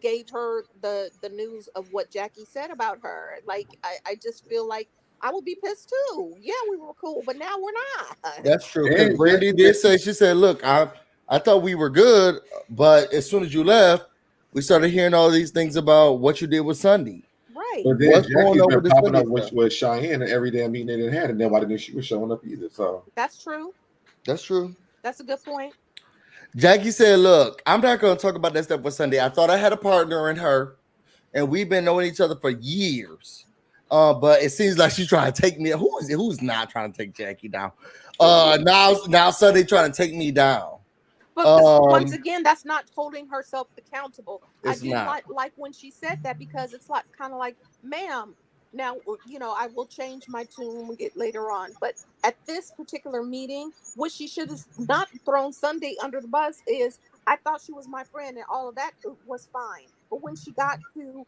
gave her the news of what Jackie said about her. Like, I just feel like I would be pissed too. Yeah, we were cool, but now we're not. That's true. Because Brandy did say, she said, look, I thought we were good, but as soon as you left, we started hearing all these things about what you did with Sunday. Right. But then Jackie's been popping up with Cheyenne and every damn meeting they didn't have, and nobody knew she was showing up either. So that's true. That's true. That's a good point. Jackie said, look, I'm not going to talk about that stuff with Sunday. I thought I had a partner in her, and we've been knowing each other for years. But it seems like she's trying to take me. Who's not trying to take Jackie down? Now Sunday trying to take me down. But once again, that's not holding herself accountable. I did not like when she said that because it's like kind of like, ma'am, now, I will change my tune when we get later on. But at this particular meeting, what she should have not thrown Sunday under the bus is, I thought she was my friend and all of that was fine. But when she got to,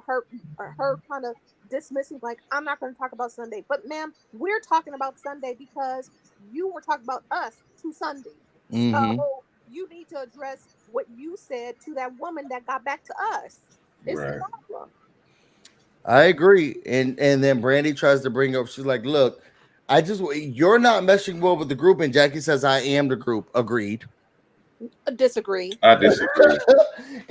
her kind of dismissing, like, I'm not going to talk about Sunday. But ma'am, we're talking about Sunday because you were talking about us to Sunday. Mm-hmm. So you need to address what you said to that woman that got back to us. It's a problem. I agree. And then Brandy tries to bring up, she's like, look, you're not meshing well with the group. And Jackie says, I am the group. Agreed. Disagree. I disagree.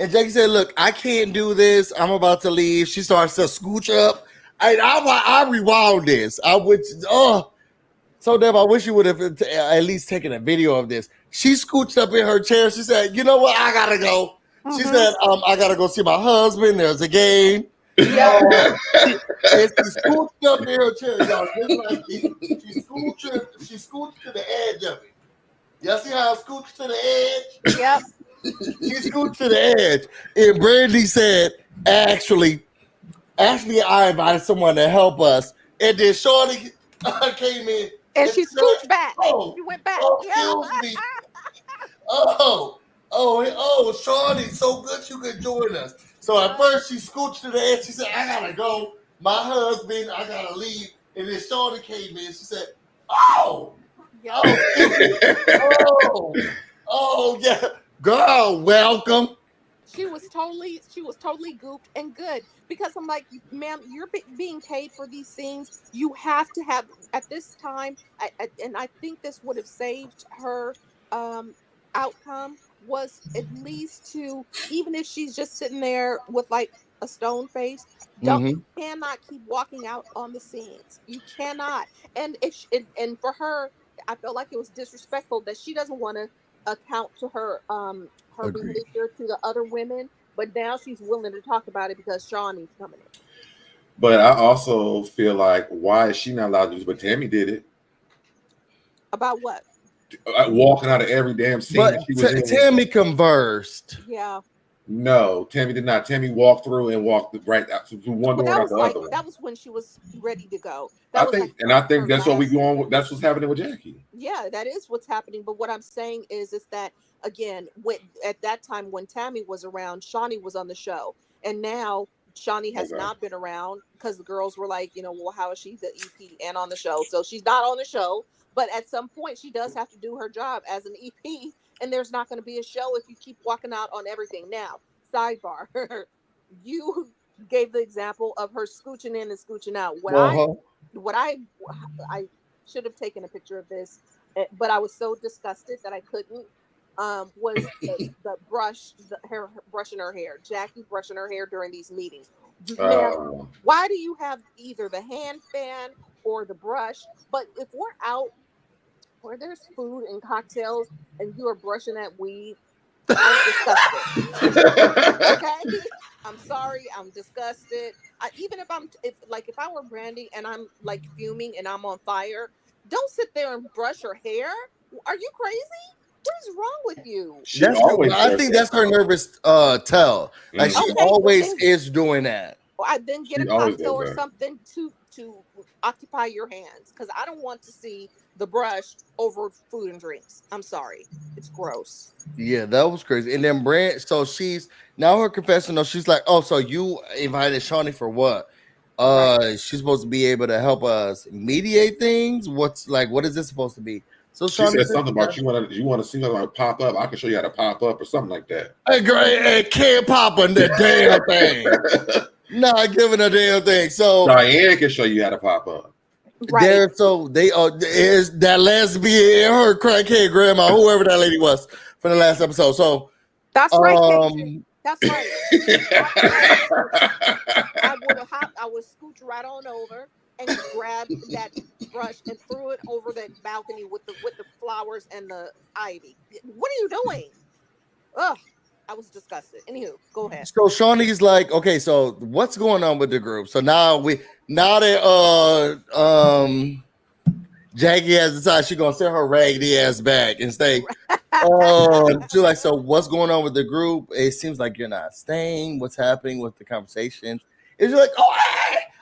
And Jackie said, look, I can't do this. I'm about to leave. She starts to scooch up. I rewound this. So Deb, I wish you would have at least taken a video of this. She scooched up in her chair. She said, you know what? I gotta go. Mm-hmm. She said, I gotta go see my husband. There's a game. Yeah. And she scooched up in her chair, y'all. Just like she scooched to the edge of it. Y'all see how I scooched to the edge? Yep. She scooched to the edge. And Brandy said, actually, I invited someone to help us. And then Shaunie came in. And she scooched back. She went back. Excuse me. Shaunie, so good you could join us. So at first she scooched to the edge. She said, I gotta go. My husband, I gotta leave. And then Shaunie came in. She said, yeah. Girl, welcome. She was totally gooped and good because I'm like, ma'am, you're being paid for these things. You have to have at this time, and I think this would have saved her outcome was at least to, even if she's just sitting there with like a stone face, you cannot keep walking out on the scenes. You cannot. And and for her I felt like it was disrespectful that she doesn't want to account to her Agreed. behavior to the other women, but now she's willing to talk about it because Shaunie's coming in. But I also feel like, why is she not allowed to do this? But Tammy did it. About what? Walking out of every damn scene But that she was in. Tammy conversed. Yeah. No, Tammy did not. Tammy walked through and walked right out through one Well, door that and out was the like other one. that was when she was ready to go. I That was think, like and I think her that's what we last. going with. That's what's happening with Jackie. Yeah, that is what's happening. But what I'm saying is that again, at that time when Tammy was around, Shaunie was on the show, and now Shaunie has Okay. not been around because the girls were like, well, how is she the EP and on the show? So she's not on the show. But at some point, she does have to do her job as an EP, and there's not going to be a show if you keep walking out on everything. Now, sidebar, you gave the example of her scooching in and scooching out. What I should have taken a picture of this, but I was so disgusted that I couldn't. Was the hair brushing her hair, Jackie brushing her hair during these meetings. Now, why do you have either the hand fan or the brush? But if we're out where there's food and cocktails and you are brushing that weed, I'm disgusted. Okay, I'm sorry, I'm disgusted. Even if I were Brandy and I'm like fuming and I'm on fire, don't sit there and brush her hair. Are you crazy? What is wrong with you? I think that's her nervous tell. Like she always is doing that. I then get a cocktail or something to occupy your hands, because I don't want to see the brush over food and drinks. I'm sorry, it's gross. Yeah, that was crazy. And then so she's now her confessional. She's like, "Oh, so you invited Shaunie for what? Right. She's supposed to be able to help us mediate things. What is this supposed to be?" So she said something about you want to see something like pop up. I can show you how to pop up or something like that. Hey, great, can't pop on the damn thing. Not giving a damn thing. So Diane can show you how to pop up. Right. Is that lesbian, her crackhead grandma, whoever that lady was for the last episode. So that's right. That's right. I would scooch right on over and grab that brush and threw it over that balcony with the flowers and the ivy. What are you doing? Ugh, I was disgusted. Anywho, go ahead. So Shaunie's like, okay, so what's going on with the group? So now that Jackie has decided she's gonna send her raggedy ass back and stay. She's like, so what's going on with the group? It seems like you're not staying. What's happening with the conversations? It's like,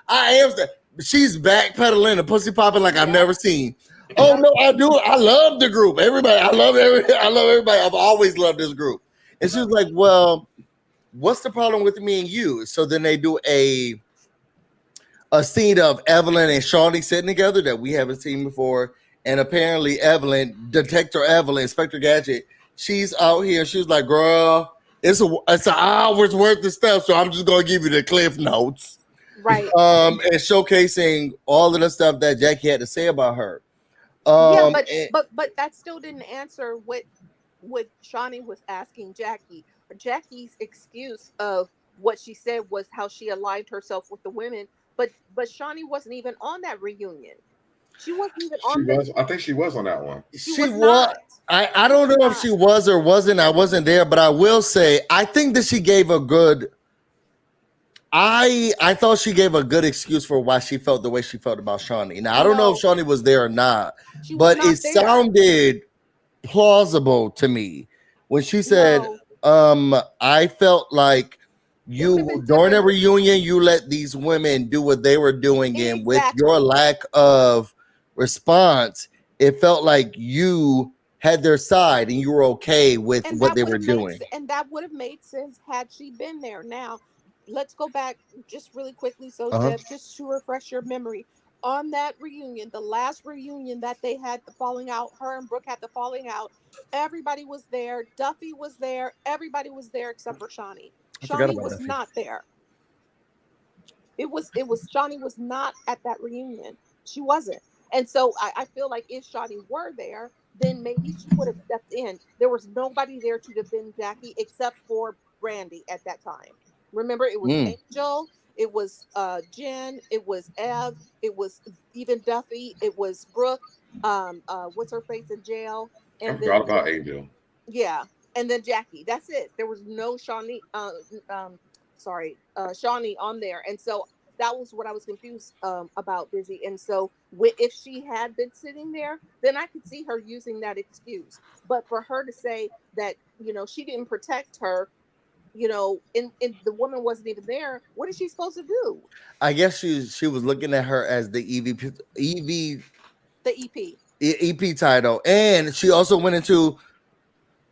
I am. She's backpedaling and pussy popping like I've never seen. Oh no, I do. I love the group. Everybody, I love everybody. I've always loved this group. And she's like, well, what's the problem with me and you? So then they do a scene of Evelyn and Shaunie sitting together that we haven't seen before. And apparently Evelyn, Detective Evelyn, Inspector Gadget, she's out here. She's like, girl, it's an hour's worth of stuff. So I'm just going to give you the cliff notes. Right. And showcasing all of the stuff that Jackie had to say about her. But that still didn't answer what Shaunie was asking Jackie. Jackie's excuse of what she said was how she aligned herself with the women, but Shaunie wasn't even on that reunion. She wasn't even on that. I think she was on that one. She was. I don't know if she was or wasn't. I wasn't there, but I will say I think that she gave a good. I thought she gave a good excuse for why she felt the way she felt about Shaunie. Now I don't know if Shaunie was there or not, but it sounded plausible to me when she said, I felt like you during a reunion, you let these women do what they were doing, and with your lack of response, it felt like you had their side and you were okay with what they were doing. And that would have made sense had she been there. Now, let's go back just really quickly. So, Deb, just to refresh your memory, on that reunion, the last reunion that they had the falling out, her and Brooke had the falling out, everybody was there. Duffy was there. Everybody was there except for Shaunie. Shaunie was not there. It was Shaunie was not at that reunion. She wasn't. And so I feel like if Shaunie were there, then maybe she would have stepped in. There was nobody there to defend Jackie except for Brandy at that time. Remember, it was Angel, it was Jen, it was Ev, it was even Duffy, it was Brooke. what's her face in jail, I and then forgot about Angel. yeah, and then Jackie. That's it. There was no Shaunie on there, and so that was what I was confused about Busy. And so if she had been sitting there, then I could see her using that excuse. But for her to say that she didn't protect her, and the woman wasn't even there, what is she supposed to do? I guess she was looking at her as the The EP. EP title, and she also went into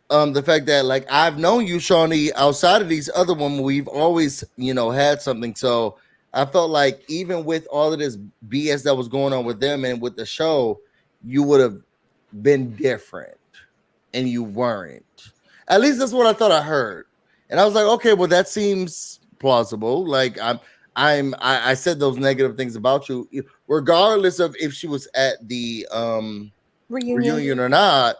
the fact that like I've known you, Shaunie, outside of these other women, we've always had something. So I felt like even with all of this BS that was going on with them and with the show, you would have been different, and you weren't. At least that's what I thought I heard, and I was like, okay, well that seems plausible. Like I said those negative things about you, regardless of if she was at the reunion or not.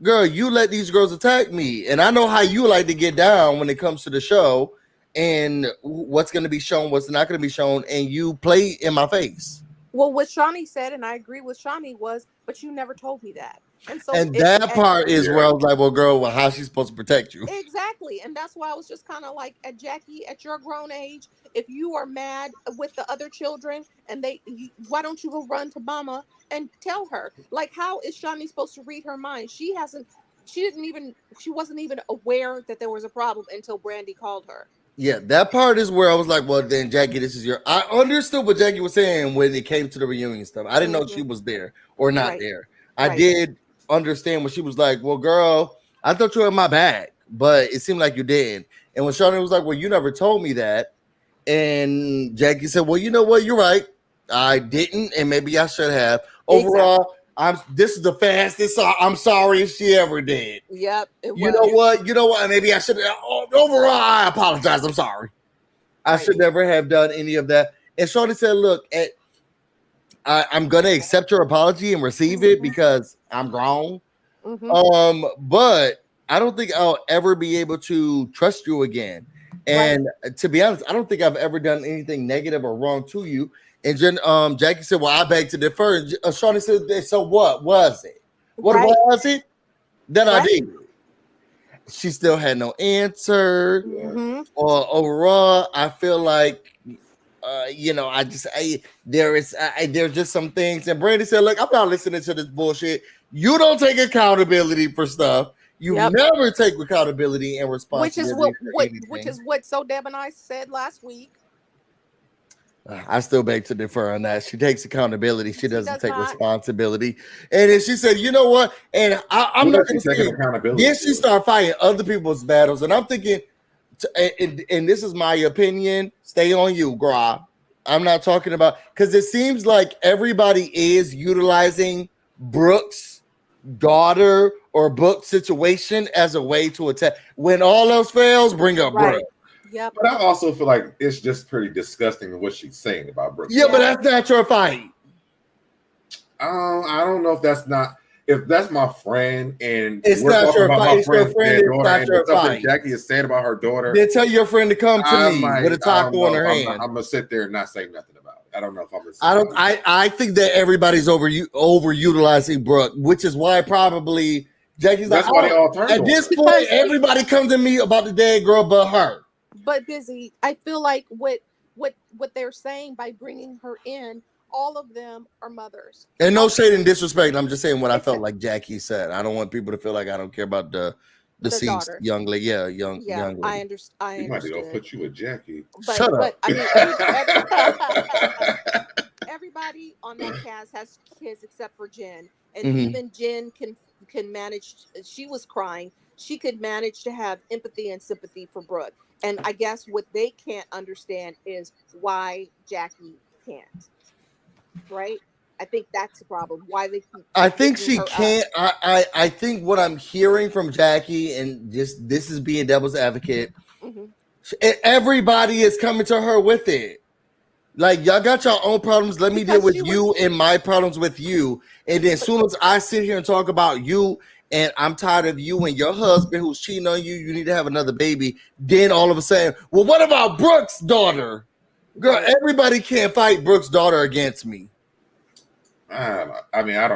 Girl, you let these girls attack me, and I know how you like to get down when it comes to the show and what's going to be shown, what's not going to be shown, and you play in my face. Well, what Shaunie said, and I agree with Shaunie, was, but you never told me that. And so that part is where I was like, well, girl, how's she supposed to protect you? Exactly. And that's why I was just kind of like, at Jackie, at your grown age, if you are mad with the other children and why don't you go run to mama and tell her? Like, how is Shaunie supposed to read her mind? She wasn't even aware that there was a problem until Brandy called her. Yeah, that part is where I was like, well, then Jackie, I understood what Jackie was saying when it came to the reunion stuff. I didn't know she was there or not there. I did understand when she was like, well, girl, I thought you were in my bag, but it seemed like you did. And when Shaunie was like, well, you never told me that. And Jackie said, well, you know what? You're right. I didn't, and maybe I should have. Overall, this is the fastest I'm sorry if she ever did. Yep. You know what? Maybe I should have. Overall, I apologize. I'm sorry. I should never have done any of that. And Shaunie said, look, I'm going to accept your apology and receive it because I'm grown. But I don't think I'll ever be able to trust you again. And to be honest, I don't think I've ever done anything negative or wrong to you. And then Jackie said, well, I beg to differ. Shaunie said, so what was it? What was it that I did? She still had no answer. Or overall, I feel like, there's just some things. And Brandy said, look, I'm not listening to this bullshit. You don't take accountability for stuff. You never take accountability and responsibility. Which is what So Deb and I said last week. I still beg to differ on that. She takes accountability. She doesn't take responsibility. And then she said, you know what? And I'm not going to say accountability. Then she started fighting other people's battles. And I'm thinking, and this is my opinion, stay on you, Gra. I'm not talking about, because it seems like everybody is utilizing Brooke's daughter or Brooke's situation as a way to attack. When all else fails, bring up Brooke. Yep. But I also feel like it's just pretty disgusting what she's saying about Brooke. Yeah, but that's not your fight. I don't know if that's my friend and it's we're not talking your about fight. my friend's dead daughter and your something fight. Jackie is saying about her daughter. Then tell your friend to come to me with a taco in her hand. I'm gonna sit there and not say nothing about it. I don't know if I'm gonna say I think that everybody's overutilizing Brooke, which is why probably Jackie's that's why they all turned at this point, everybody comes to me about the dead girl but her. But Busy, I feel like what they're saying by bringing her in, all of them are mothers. And no shade and disrespect. I'm just saying what I felt like Jackie said. I don't want people to feel like I don't care about the deceased young lady. Yeah, young lady. I understand. You might be gonna put you with Jackie. Shut up. I mean, everybody on that cast has kids except for Jen, and even Jen can manage. She was crying. She could manage to have empathy and sympathy for Brooke. And I guess what they can't understand is why Jackie can't. Right? I think that's the problem. Why they keep I think she can't. I think what I'm hearing from Jackie, and just this is being devil's advocate, everybody is coming to her with it. Like, y'all got your own problems. Let me deal with you and my problems with you. And then as soon as I sit here and talk about you, and I'm tired of you and your husband who's cheating on you, you need to have another baby. Then all of a sudden, well, what about Brooke's daughter? Girl, everybody can't fight Brooke's daughter against me. I don't know. I mean, I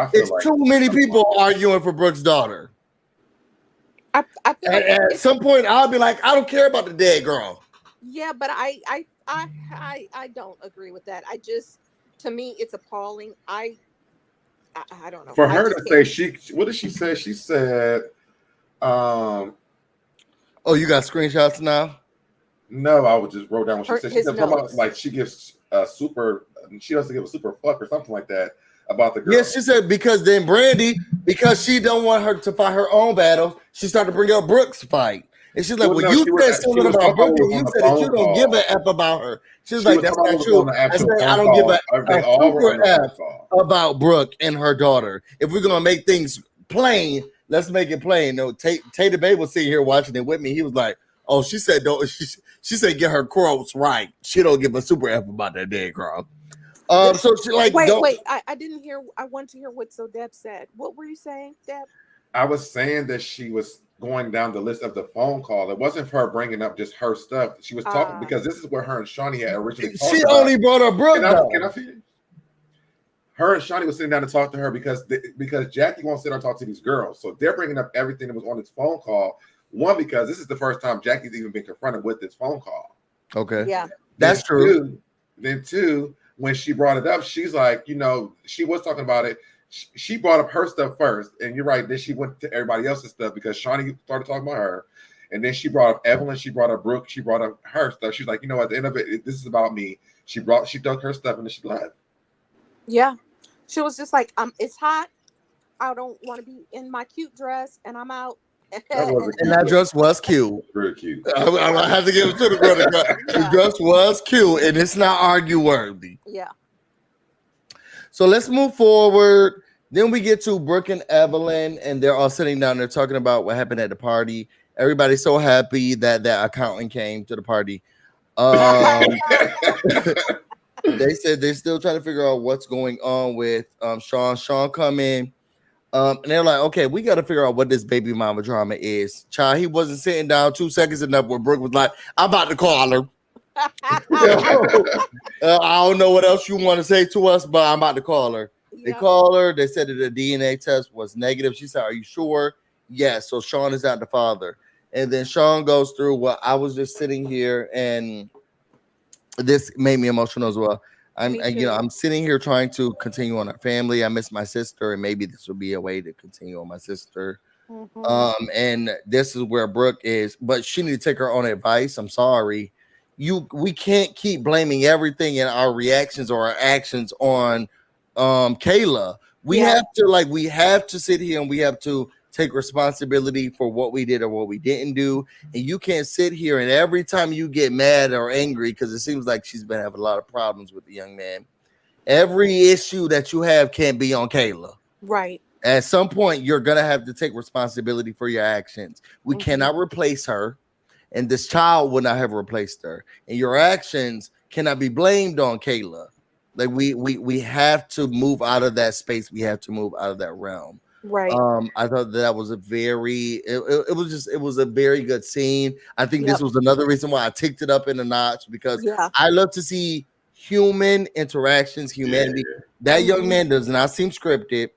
feel It's like too many people arguing for Brooke's daughter. I feel like At some point, I'll be like, I don't care about the dead girl. yeah, but I don't agree with that. I just, to me, it's appalling. I don't know. for I her to just say can't. what did she say? She said, Oh, you got screenshots now? no, I would just wrote down what she said. She His said something about notes. like she gives she doesn't give a super fuck or something like that about the girl. Yes, she said because then Brandy, because she don't want her to fight her own battles, she started to bring up Brooke's fight. And she's like, Well, well, no, you she said was something about talking Brooke, about what and was you on the said that you phone don't give a call. F about her. She's She like, was that's talking about not what was on true. the I actual said, I phone don't give call. They a all were on super the phone F call. about Brooke and her daughter. If we're gonna make things plain, let's make it plain. No, Tater Bay was sitting here watching it with me. He was like, oh, she said don't she said get her quotes right. She don't give a super F about that dead girl. So she like Wait, don't wait. I didn't hear. I want to hear what So Deb said. What were you saying, Deb? I was saying that she was going down the list of the phone call. It wasn't her bringing up just her stuff. She was talking because this is what her and Shaunie had originally talked she about. only brought up Brooke Can though. I finish? Her and Shaunie was sitting down to talk to her because Jackie won't sit down and talk to these girls. So they're bringing up everything that was on this phone call. One, because this is the first time Jackie's even been confronted with this phone call. Okay. Yeah. That's true. Then two, when she brought it up, she's like, she was talking about it. She brought up her stuff first, and you're right. Then she went to everybody else's stuff because Shaunie started talking about her, and then she brought up Evelyn. She brought up Brooke. She brought up her stuff. She's like, at the end of it, this is about me. She took her stuff and then she left. Yeah. She was just like, it's hot. I don't want to be in my cute dress, and I'm out. That was And that dress was cute. very cute. I have to give it to the brother. The dress was cute, and it's not argue worthy. Yeah. So let's move forward. Then we get to Brooke and Evelyn, and they're all sitting down. They're talking about what happened at the party. Everybody's so happy that that accountant came to the party. They said they're still trying to figure out what's going on with Sean. Sean come in. And they're like, okay, we got to figure out what this baby mama drama is. Child, he wasn't sitting down 2 seconds enough where Brooke was like, I'm about to call her. I don't know what else you want to say to us, but I'm about to call her. They call her. They said that the DNA test was negative. She said, are you sure? Yes. So Sean is not the father. And then Sean goes through what I was just sitting here, and this made me emotional as well. I'm sitting here trying to continue on our family. I miss my sister, and maybe this will be a way to continue on my sister. Mm-hmm. And this is where Brooke is, but she need to take her own advice. I'm sorry. We can't keep blaming everything in our reactions or our actions on Kayla. We have to sit here and we have to take responsibility for what we did or what we didn't do. And you can't sit here and every time you get mad or angry, because it seems like she's been having a lot of problems with the young man. Every issue that you have can't be on Kayla. Right. At some point, you're gonna have to take responsibility for your actions. We cannot replace her, and this child would not have replaced her. And your actions cannot be blamed on Kayla. Like we have to move out of that space. We have to move out of that realm. Right. I thought that was a very it was a very good scene. I think this was another reason why I ticked it up in a notch, because I love to see human interactions, humanity. That young man does not seem scripted.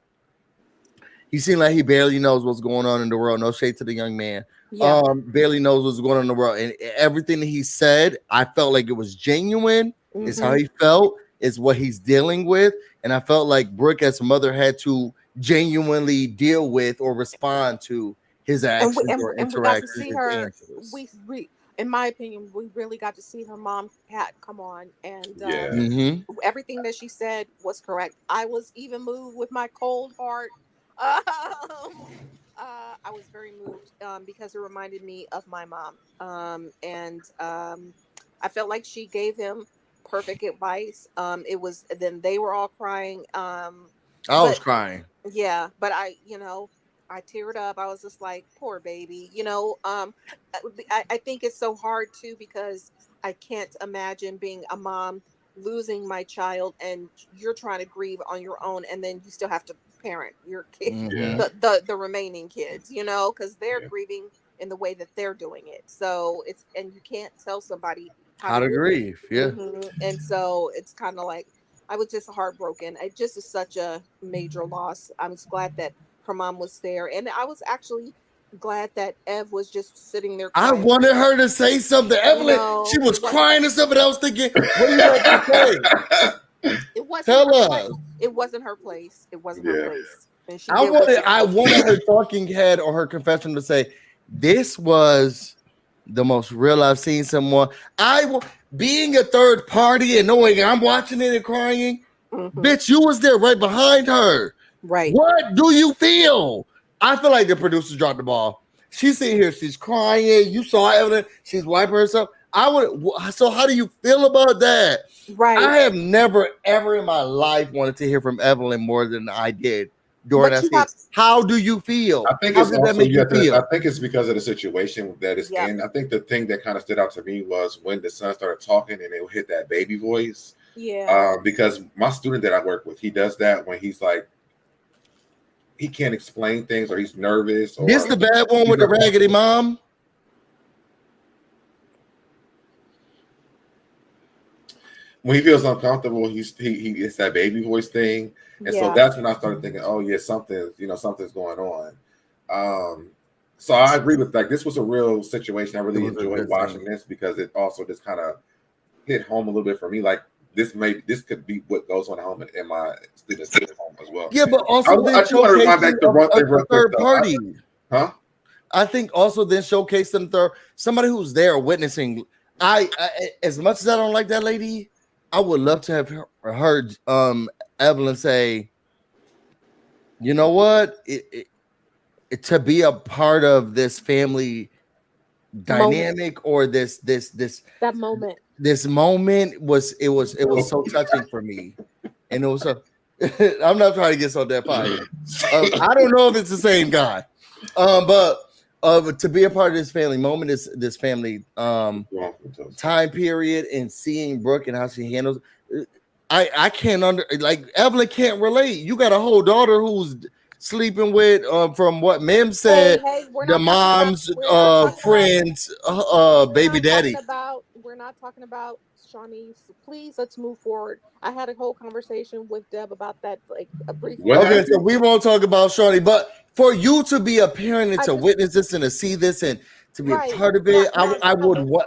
He seemed like he barely knows what's going on in the world. No shade to the young man. Barely knows what's going on in the world. And everything that he said, I felt like it was genuine. It's how he felt. It's what he's dealing with. And I felt like Brooke as a mother had to genuinely deal with or respond to his actions or interactions. We got to see her. We, in my opinion, we really got to see her mom, Pat, come on. And everything that she said was correct. I was even moved with my cold heart. I was very moved because it reminded me of my mom. I felt like she gave him perfect advice. Then they were all crying. I was crying. Yeah, but I teared up. I was just like, poor baby. I think it's so hard too, because I can't imagine being a mom, losing my child, and you're trying to grieve on your own, and then you still have to parent your kid, the remaining kids, because they're grieving in the way that they're doing it. So and you can't tell somebody how to grieve. Yeah. And so it's kind of like, I was just heartbroken. It just is such a major loss. I'm just glad that her mom was there, and I was actually glad that Ev was just sitting there I quiet. wanted her to say something. Evelyn, she No, was it wasn't. crying and stuff, and I was thinking, what do you have to say? It wasn't Tell her place. us. It wasn't her place. It wasn't her Yeah. place, and she did what she was I supposed to wanted do. her talking head or her confession to say, this was the most real I've seen someone. Being a third party and knowing I'm watching it and crying, Hmm. bitch, you was there right behind her. Right. What do you feel? I feel like the producers dropped the ball. She's sitting here, she's crying. You saw Evelyn, she's wiping herself. So how do you feel about that? Right. I have never ever in my life wanted to hear from Evelyn more than I did during But that you scene. have. How do you feel? I think How it's did that also make you feel? I think it's because of the situation that it's Yep. in. I think the thing that kind of stood out to me was when the son started talking and it would hit that baby voice. Yeah. Because my student that I work with, he does that when he's like he can't explain things or he's nervous This or the bad one with the raggedy mom. when he feels uncomfortable, he it's that baby voice thing, and so Yeah. that's when I started thinking, oh yeah, something's going on. So I agree with like this was a real situation. I really It was a enjoyed good watching scene. this because it also just kind of hit home a little bit for me. Like this could be what goes on at home in my students' home as well. Yeah, but also then I do want to remind back showcasing to one thing a real quick third though. party. Huh? I think also then showcasing somebody who's there witnessing. As much as I don't like that lady, I would love to have heard Evelyn say, you know what, to be a part of this family Moment. dynamic or That moment. this moment was so touching for me, and it was so. I'm not trying to get so that fired. I don't know if it's the same guy, but to be a part of this family moment, this family time period, and seeing Brooke and how she handles. I can't like Evelyn can't relate. You got a whole daughter who's sleeping with from what Mim Hey, said, hey, we're the not talking about. mom's We're not talking about. friends We're baby not talking daddy. about. We're not talking about Shaunie. So please, let's move forward. I had a whole conversation with Deb about that, like briefly What Okay, so happened? we won't talk about Shorty, but for you to be a parent and I to just witness this and to see this and to be a right. part of Now, it, now, it's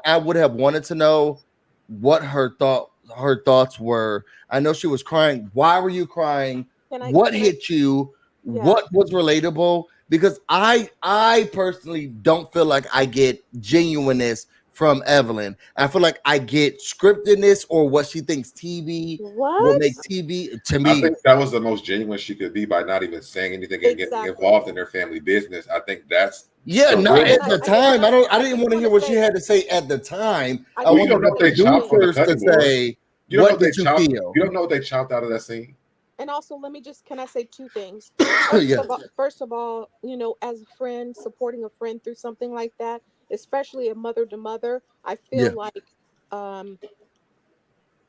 I would have wanted to know what her thoughts were. I know she was crying. Why were you crying? What can I? hit you? Yeah. What was relatable? Because I personally don't feel like I get genuineness from Evelyn. I feel like I get scriptedness or what she thinks TV will What? make TV to I me. think that was the most genuine she could be by not even saying anything and getting Exactly. involved in their family business. I think that's Yeah, the not real. at the time. I I didn't just want to want hear to what she say. had to say at the time. I I Well, just you wanted don't want know to the if they say two chopped on the things. producers to cutting board. say, You don't know what if they did you chopped. feel? You don't know what they chopped out of that scene. And also, let me just can I say two things? Yeah, First of all, as a friend, supporting a friend through something like that, especially a mother to mother, I feel yeah, like um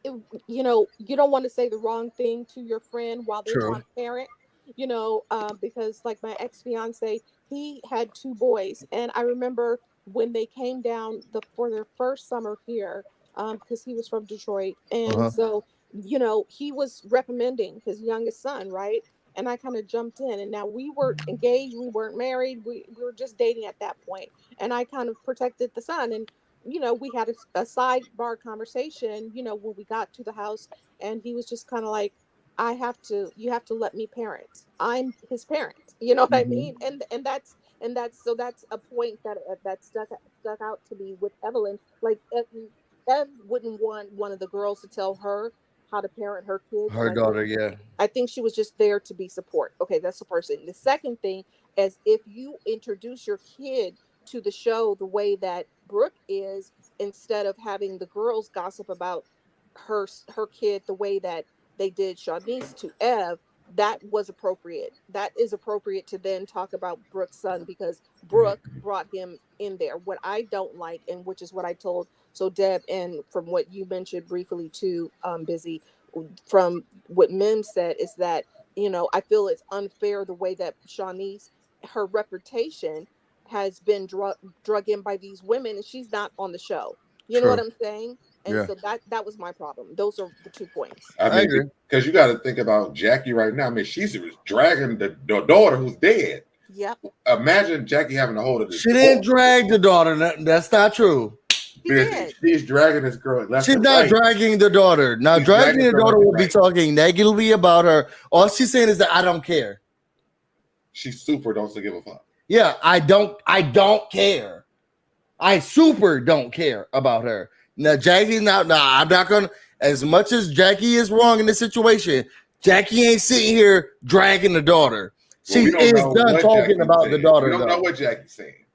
it, you don't want to say the wrong thing to your friend while they're true. trying to parent, because like my ex-fiance, he had two boys, and I remember when they came down for their first summer here, because he was from Detroit, and Uh-huh. so he was recommending his youngest son, right? And I kind of jumped in, and now we were engaged, we weren't married, we were just dating at that point, and I kind of protected the son, and we had a sidebar conversation, when we got to the house, and he was just kind of like, you have to let me parent. I'm his parent. You know what I Mhm. mean? And that's a point that stuck out to me with Evelyn. Like, Ev wouldn't want one of the girls to tell her how to parent her kids, and Her daughter, yeah. I think she was just there to be support. Okay, that's the first thing. The second thing is, if you introduce your kid to the show the way that Brooke is, instead of having the girls gossip about her kid the way that they did Shawnee's to Ev, that was appropriate. That is appropriate to then talk about Brooke's son, because Brooke brought him in there. What I don't like, and which is what I told Deb, and from what you mentioned briefly too, Busy, from what Mim said, is that I feel it's unfair the way that Shawnee's, her reputation has been drug in by these women, and she's not on the show. You know what True. I'm saying? And Yeah. so that was my problem. Those are the 2 points. I I mean, agree. because you got to think about Jackie right now. I mean, she's dragging the daughter who's dead. Yep. Imagine Jackie having a hold of this. She didn't drag the daughter. That's not true. She did. She's dragging this girl. Left She's and not right. dragging the daughter. Now, She's dragging dragging the her daughter left would and be right. talking negatively about her. All she's saying is that I don't care. She super don't give a fuck. Yeah, I don't care. I super don't care about her. Now, Jackie's not. Nah, I'm not gonna. As much as Jackie is wrong in this situation, Jackie ain't sitting here dragging the daughter. She Well, is know done what talking Jackie's about saying. the daughter. We don't know though. what Jackie's saying.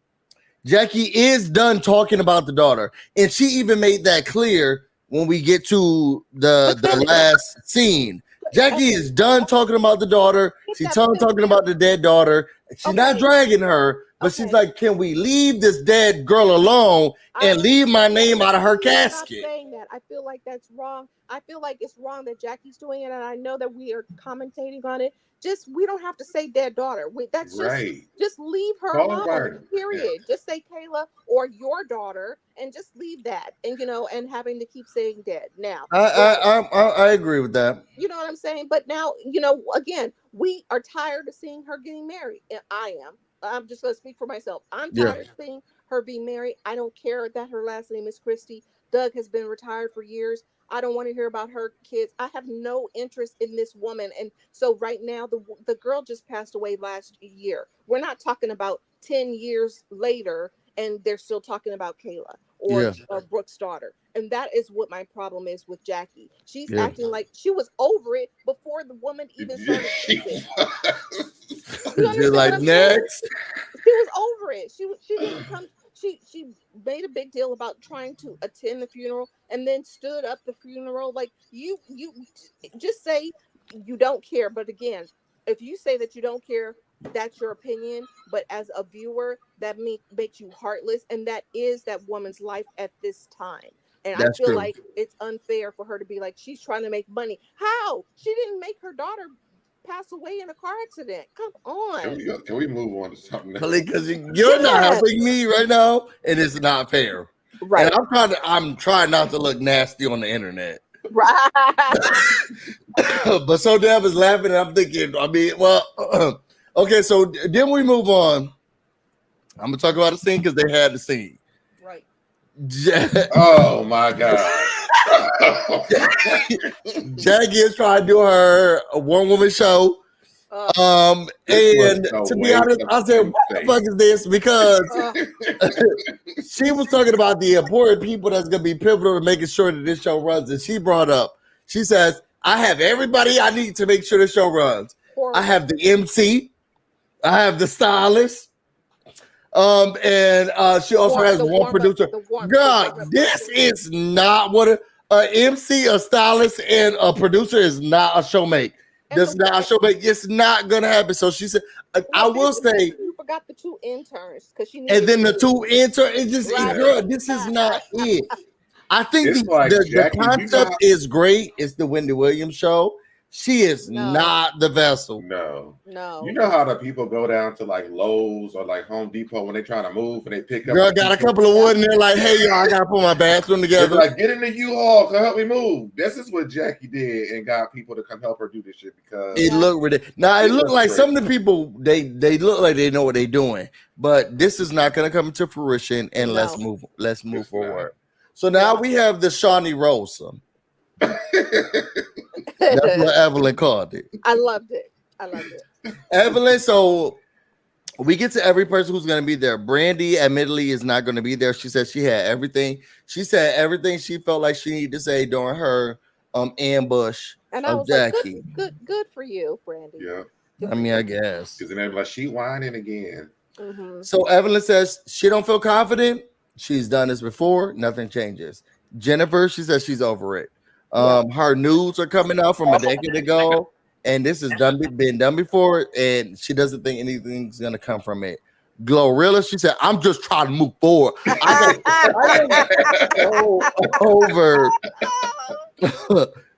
Jackie is done talking about the daughter, and she even made that clear when we get to the last scene. Jackie is done talking about the daughter. She's talking about the dead daughter. She's not dragging her, but she's like, "Can we leave this dead girl alone and leave my name out of her casket?" I'm not saying that. I feel like that's wrong. I feel like it's wrong that Jackie's doing it, and I know that we are commentating on it. Just we don't have to say dead daughter. That's Right. just leave her Call her alone. Barney. Period. Yeah. Just say Kayla or your daughter, and just leave that. And and having to keep saying dead. Now, I agree with that. you know what I'm saying? But now, again, we are tired of seeing her getting married. And I am. I'm just going to speak for myself. I'm tired of seeing her being married. I don't care that her last name is Christie. Doug has been retired for years. I don't want to hear about her kids. I have no interest in this woman. And so right now, the girl just passed away last year. We're not talking about 10 years later, and they're still talking about Kayla or Brooke's daughter. And that is what my problem is with Jackie. She's acting like she was over it before the woman even started speaking. You're like, next. She was over it. She didn't come. She made a big deal about trying to attend the funeral and then stood up the funeral. Like you just say you don't care. But again, if you say that you don't care, that's your opinion. But as a viewer, that makes you heartless, and that is that woman's life at this time. And That's I feel true. like it's unfair for her to be like she's trying to make money. How? She didn't make her daughter pass away in a car accident. Come on. Can we move on to something else? Because you're not helping me right now, and it's not fair. Right. And I'm trying not to look nasty on the internet. Right. But so Deb is laughing, and I'm thinking, okay, so then we move on. I'm gonna talk about the scene because they had the scene. Right. Oh my God. Jackie is trying to do her one-woman show. And to be honest, I said, what the fuck is this? Because she was talking about the important people that's going to be pivotal to making sure that this show runs. And she says, I have everybody I need to make sure the show runs. I have the MC. I have the stylist. And she also has one producer. God, this is not what an MC, a stylist, and a producer is not a showmake. This is not a showmake. It's not gonna happen. So she said, I will say. You forgot the 2 interns because she. And then the 2 interns. It just, girl, this is not it. I think the concept is great. It's the Wendy Williams show. She is not the vessel. No. You know how the people go down to like Lowe's or like Home Depot when they trying to move and they pick up. Girl got a couple of wood and they're like, hey, y'all, I got to put my bathroom together. They're like, get in the U-Haul, come help me move. This is what Jackie did and got people to come help her do this shit because it looked ridiculous. Now, it looked like great. Some of the people, they look like they know what they're doing, but this is not going to come into fruition, and let's move forward. Not. So now we have the Shaunie Rosa. That's what Evelyn called it. I loved it. Evelyn, so we get to every person who's going to be there. Brandy, admittedly, is not going to be there. She said she had everything. She said everything she felt like she needed to say during her ambush and I was Jackie. Like, good for you, Brandy. Yeah. I mean, I guess. Because then like she whining again. Mm-hmm. So Evelyn says she don't feel confident. She's done this before. Nothing changes. Jennifer, she says she's over it. Her nudes are coming out from a decade ago, and this has been done before, and she doesn't think anything's gonna come from it. Glorilla, she said, I'm just trying to move forward.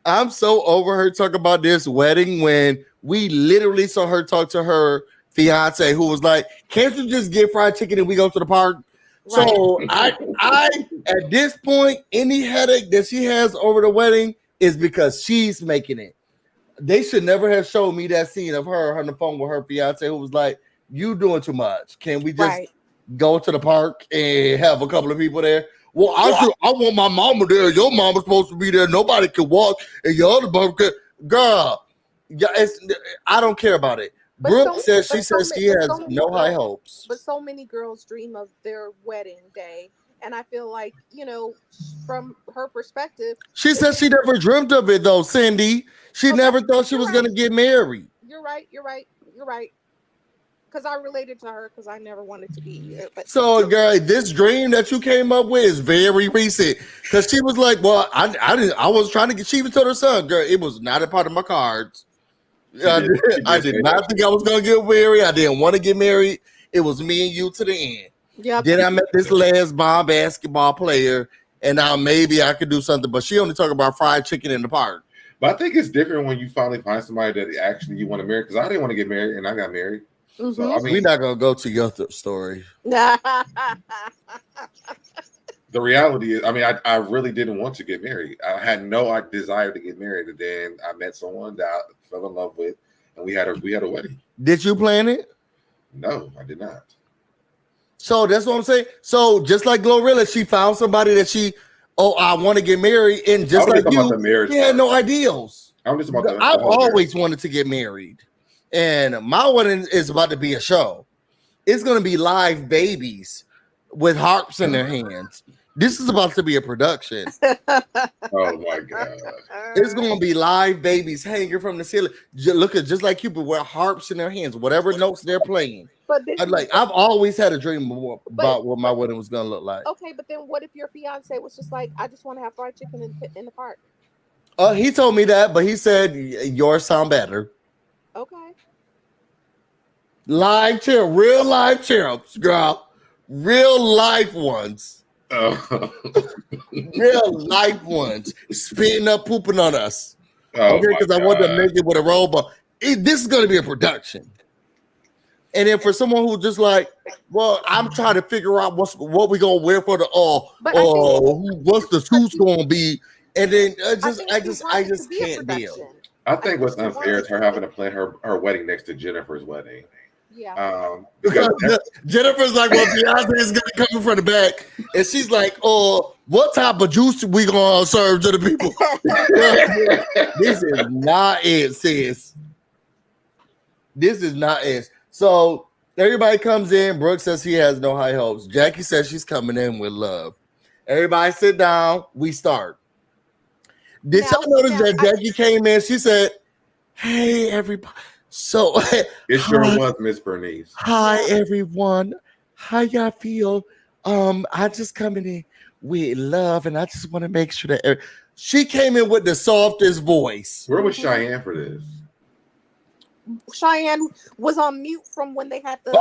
I'm so over her talking about this wedding when we literally saw her talk to her fiance who was like, can't you just get fried chicken and we go to the park? Right. So I at this point, any headache that she has over the wedding is because she's making it. They should never have showed me that scene of her on the phone with her fiance who was like, "You doing too much. Can we just Right. go to the park and have a couple of people there?" Well, I want my mama there. Your mama's supposed to be there. Nobody can walk, and your other mama can. Girl, yeah, I don't care about it. But Brooke so, says but she so, says ma- she but has so many no high girls, hopes. but so many girls dream of their wedding day, and I feel like from her perspective, She it's says she never dreamt of it though, Cindy. She okay. never thought she You're was right. gonna get married. You're right. You're right. You're right. Because I related to her because I never wanted to be. But So, girl, this dream that you came up with is very recent. Because she was like, "Well, I didn't. I was trying to get." She even told her son, "Girl, it was not a part of my cards. She did. She I did did say not that. think I was gonna get married. I didn't want to get married. It was me and you to the end. yep. Then I met this lesbian basketball player, and now maybe I could do something." But she only talk about fried chicken in the park. But I think it's different when you finally find somebody that actually you want to marry. Because I didn't want to get married, and I got married. So I We're mean, not gonna go to your story. the reality is, I mean, I really didn't want to get married. I had no desire to get married, and then I met someone that I fell in love with, and we had a wedding. Did you plan it? No, I did not. So that's what I'm saying. So just like Glorilla, she found somebody that I want to get married, and just I was like talking you, about the marriage she had part. no ideals. I'm just about the I've whole marriage. always wanted to get married, and my wedding is about to be a show. It's going to be live babies with harps in their hands. This is about to be a production. Oh my god! It's going to be live babies hanging from the ceiling. Look at just like Cupid with harps in their hands, whatever notes they're playing. But then, I've always had a dream about But- what my wedding was going to look like. okay, but then what if your fiance was just like, I just want to have fried chicken in the park? He told me that, but he said yours sound better. Okay. Real live cherubs, girl, real life ones, Oh, real life ones, spitting up, pooping on us. oh Okay, my because I want to God. make it with a robot. This is going to be a production. And then for someone who just like, well, I'm trying to figure out what we gonna wear for the But I think- what's the suits gonna be, and then I think just want it to be a can't deal. production. I think what's she unfair wants is her it. having to plan her wedding next to Jennifer's wedding. Yeah. Because Jennifer's like, well, Beyonce is gonna come from the back, and she's like, oh, what type of juice we gonna serve to the people? This is not it, sis. This is not it. So everybody comes in. Brooke says he has no high hopes. Jackie says she's coming in with love. Everybody sit down. We start. Did y'all notice that Jackie came in? She said, hey, everybody. So it sure hi, was Miss Bernice. hi, everyone. How y'all feel? I just coming in with love, and I just want to make sure that she came in with the softest voice. Where was Cheyenne for this? Cheyenne was on mute from when they had the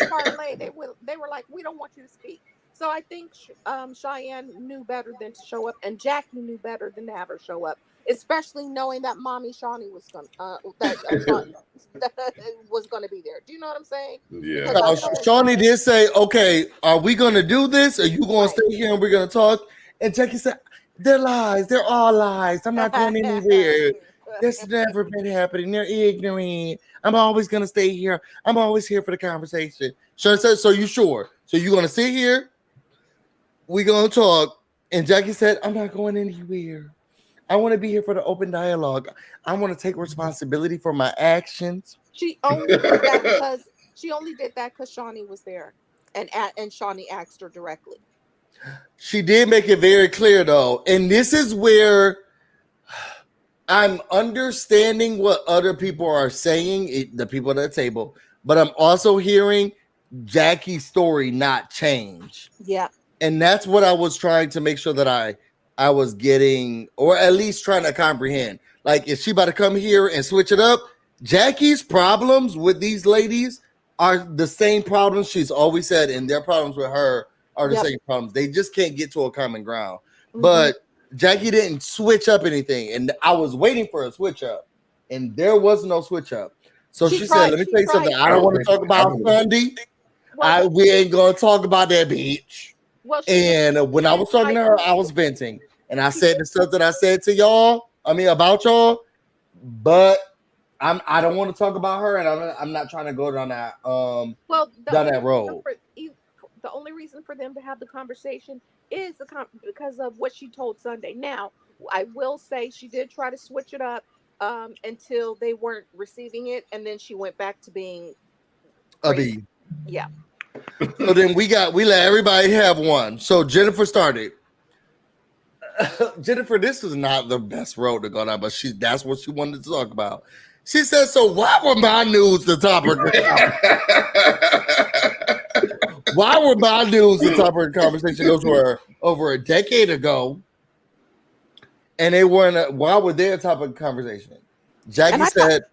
parlay. They were like, we don't want you to speak. So I think Cheyenne knew better than to show up, and Jackie knew better than to have her show up, especially knowing that Mommy Shaunie was going was going to be there. Do you know what I'm saying? Yeah. Shaunie did say, okay, are we going to do this? Are you going to stay here and we're going to talk? And Jackie said, they're lies. They're all lies. I'm not going anywhere. That's never been happening. They're ignorant. I'm always going to stay here. I'm always here for the conversation. Shaunie said, so you sure? So you're going to sit here? We're going to talk. And Jackie said, I'm not going anywhere. I want to be here for the open dialogue. I want to take responsibility for my actions. She only did that because Shaunie was there, and Shaunie asked her directly. She did make it very clear, though. And this is where I'm understanding what other people are saying, the people at the table, but I'm also hearing Jackie's story not change. Yeah. And that's what I was trying to make sure that I was getting, or at least trying to comprehend. Like, is she about to come here and switch it up? Jackie's problems with these ladies are the same problems she's always said, and their problems with her are the same problems. They just can't get to a common ground. Mm-hmm. But Jackie didn't switch up anything, and I was waiting for a switch up, and there was no switch up. So she said, let me tell you something. I don't want to talk about Sunday. We ain't gonna talk about that bitch. Well, And when I was talking to her, I was venting, and I said the stuff that I said to y'all. I mean about y'all, but I don't want to talk about her, and I'm not trying to go down that down that road. The only reason for them to have the conversation is because of what she told Sunday. Now, I will say she did try to switch it up until they weren't receiving it, and then she went back to being a B. Yeah. So then we let everybody have one. So Jennifer started. Jennifer, this was not the best road to go down, but that's what she wanted to talk about. She said, so why were my news the topic? Why were my news the topic of conversation? Those were over a decade ago. And they weren't, why were they a topic of conversation? Jackie said,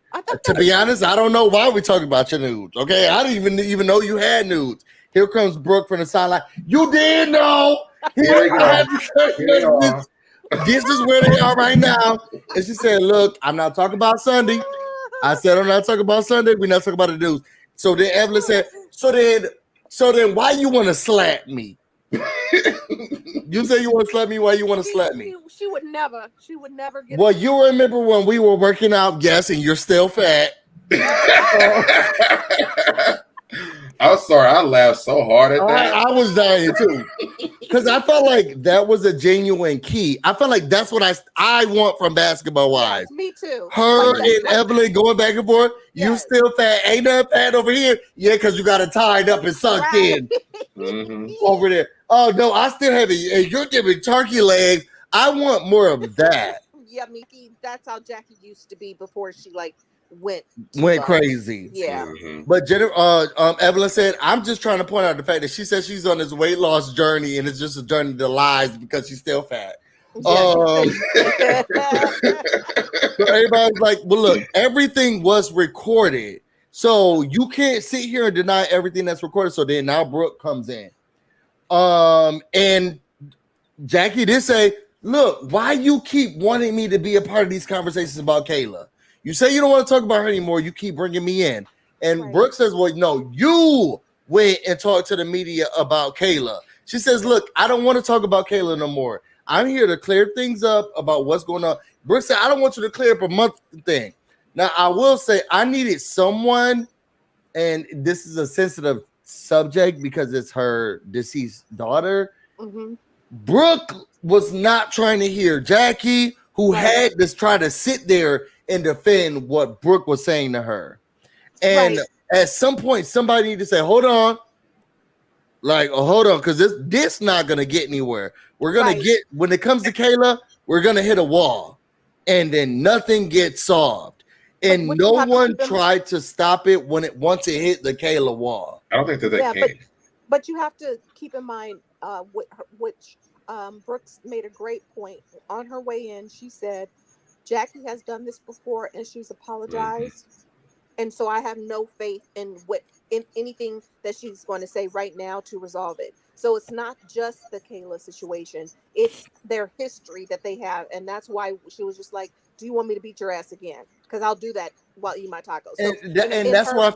to be honest, I don't know why we're talking about your nudes. Okay, I didn't even know you had nudes. Here comes Brooke from the sideline. You did know. Here this is where they are right now. And she said, look, I'm not talking about Sunday. I said, I'm not talking about Sunday. We're not talking about the news. So then Evelyn said, so then why you want to slap me? You say you want to slap me. Why you want to slap me? She would never get. Well, you remember when we were working out, yes, and you're still fat. I'm sorry, I laughed so hard at that. I was dying too, because I felt like that was a genuine key. I felt like that's what I want from Basketball Wives. Yes, me too. Her and Evelyn going back and forth. Yes. You still fat? Ain't nothing fat over here. Yeah, because you got it tied up and sucked in over there. Oh no, I still have it. And you're giving turkey legs. I want more of that. Yeah, Mickey. That's how Jackie used to be before she went crazy. Yeah. But Jennifer, Evelyn said, I'm just trying to point out the fact that she said she's on this weight loss journey and it's just a journey to lies because she's still fat. So everybody's like, well, look, everything was recorded. So you can't sit here and deny everything that's recorded. So then now Brooke comes in. And Jackie did say, look, why you keep wanting me to be a part of these conversations about Kayla? You say you don't want to talk about her anymore. You keep bringing me in. And Brooke says, well, no, you went and talked to the media about Kayla. She says, look, I don't want to talk about Kayla no more. I'm here to clear things up about what's going on. Brooke said, I don't want you to clear up a month thing. Now, I will say I needed someone, and this is a sensitive subject because it's her deceased daughter. Brooke was not trying to hear Jackie, who had to try to sit there and defend what Brooke was saying to her. And at some point, somebody need to say, hold on. Hold on, because this not going to get anywhere. We're going to get, when it comes to Kayla, we're going to hit a wall. And then nothing gets solved. And no one tried to stop it once it hit the Kayla wall. I don't think that they can. But you have to keep in mind, which Brooks made a great point. On her way in, she said, Jackie has done this before and she's apologized. And so I have no faith in anything that she's going to say right now to resolve it. So it's not just the Kayla situation. It's their history that they have. And that's why she was just like, do you want me to beat your ass again? Because I'll do that while eating my tacos. So, and that's why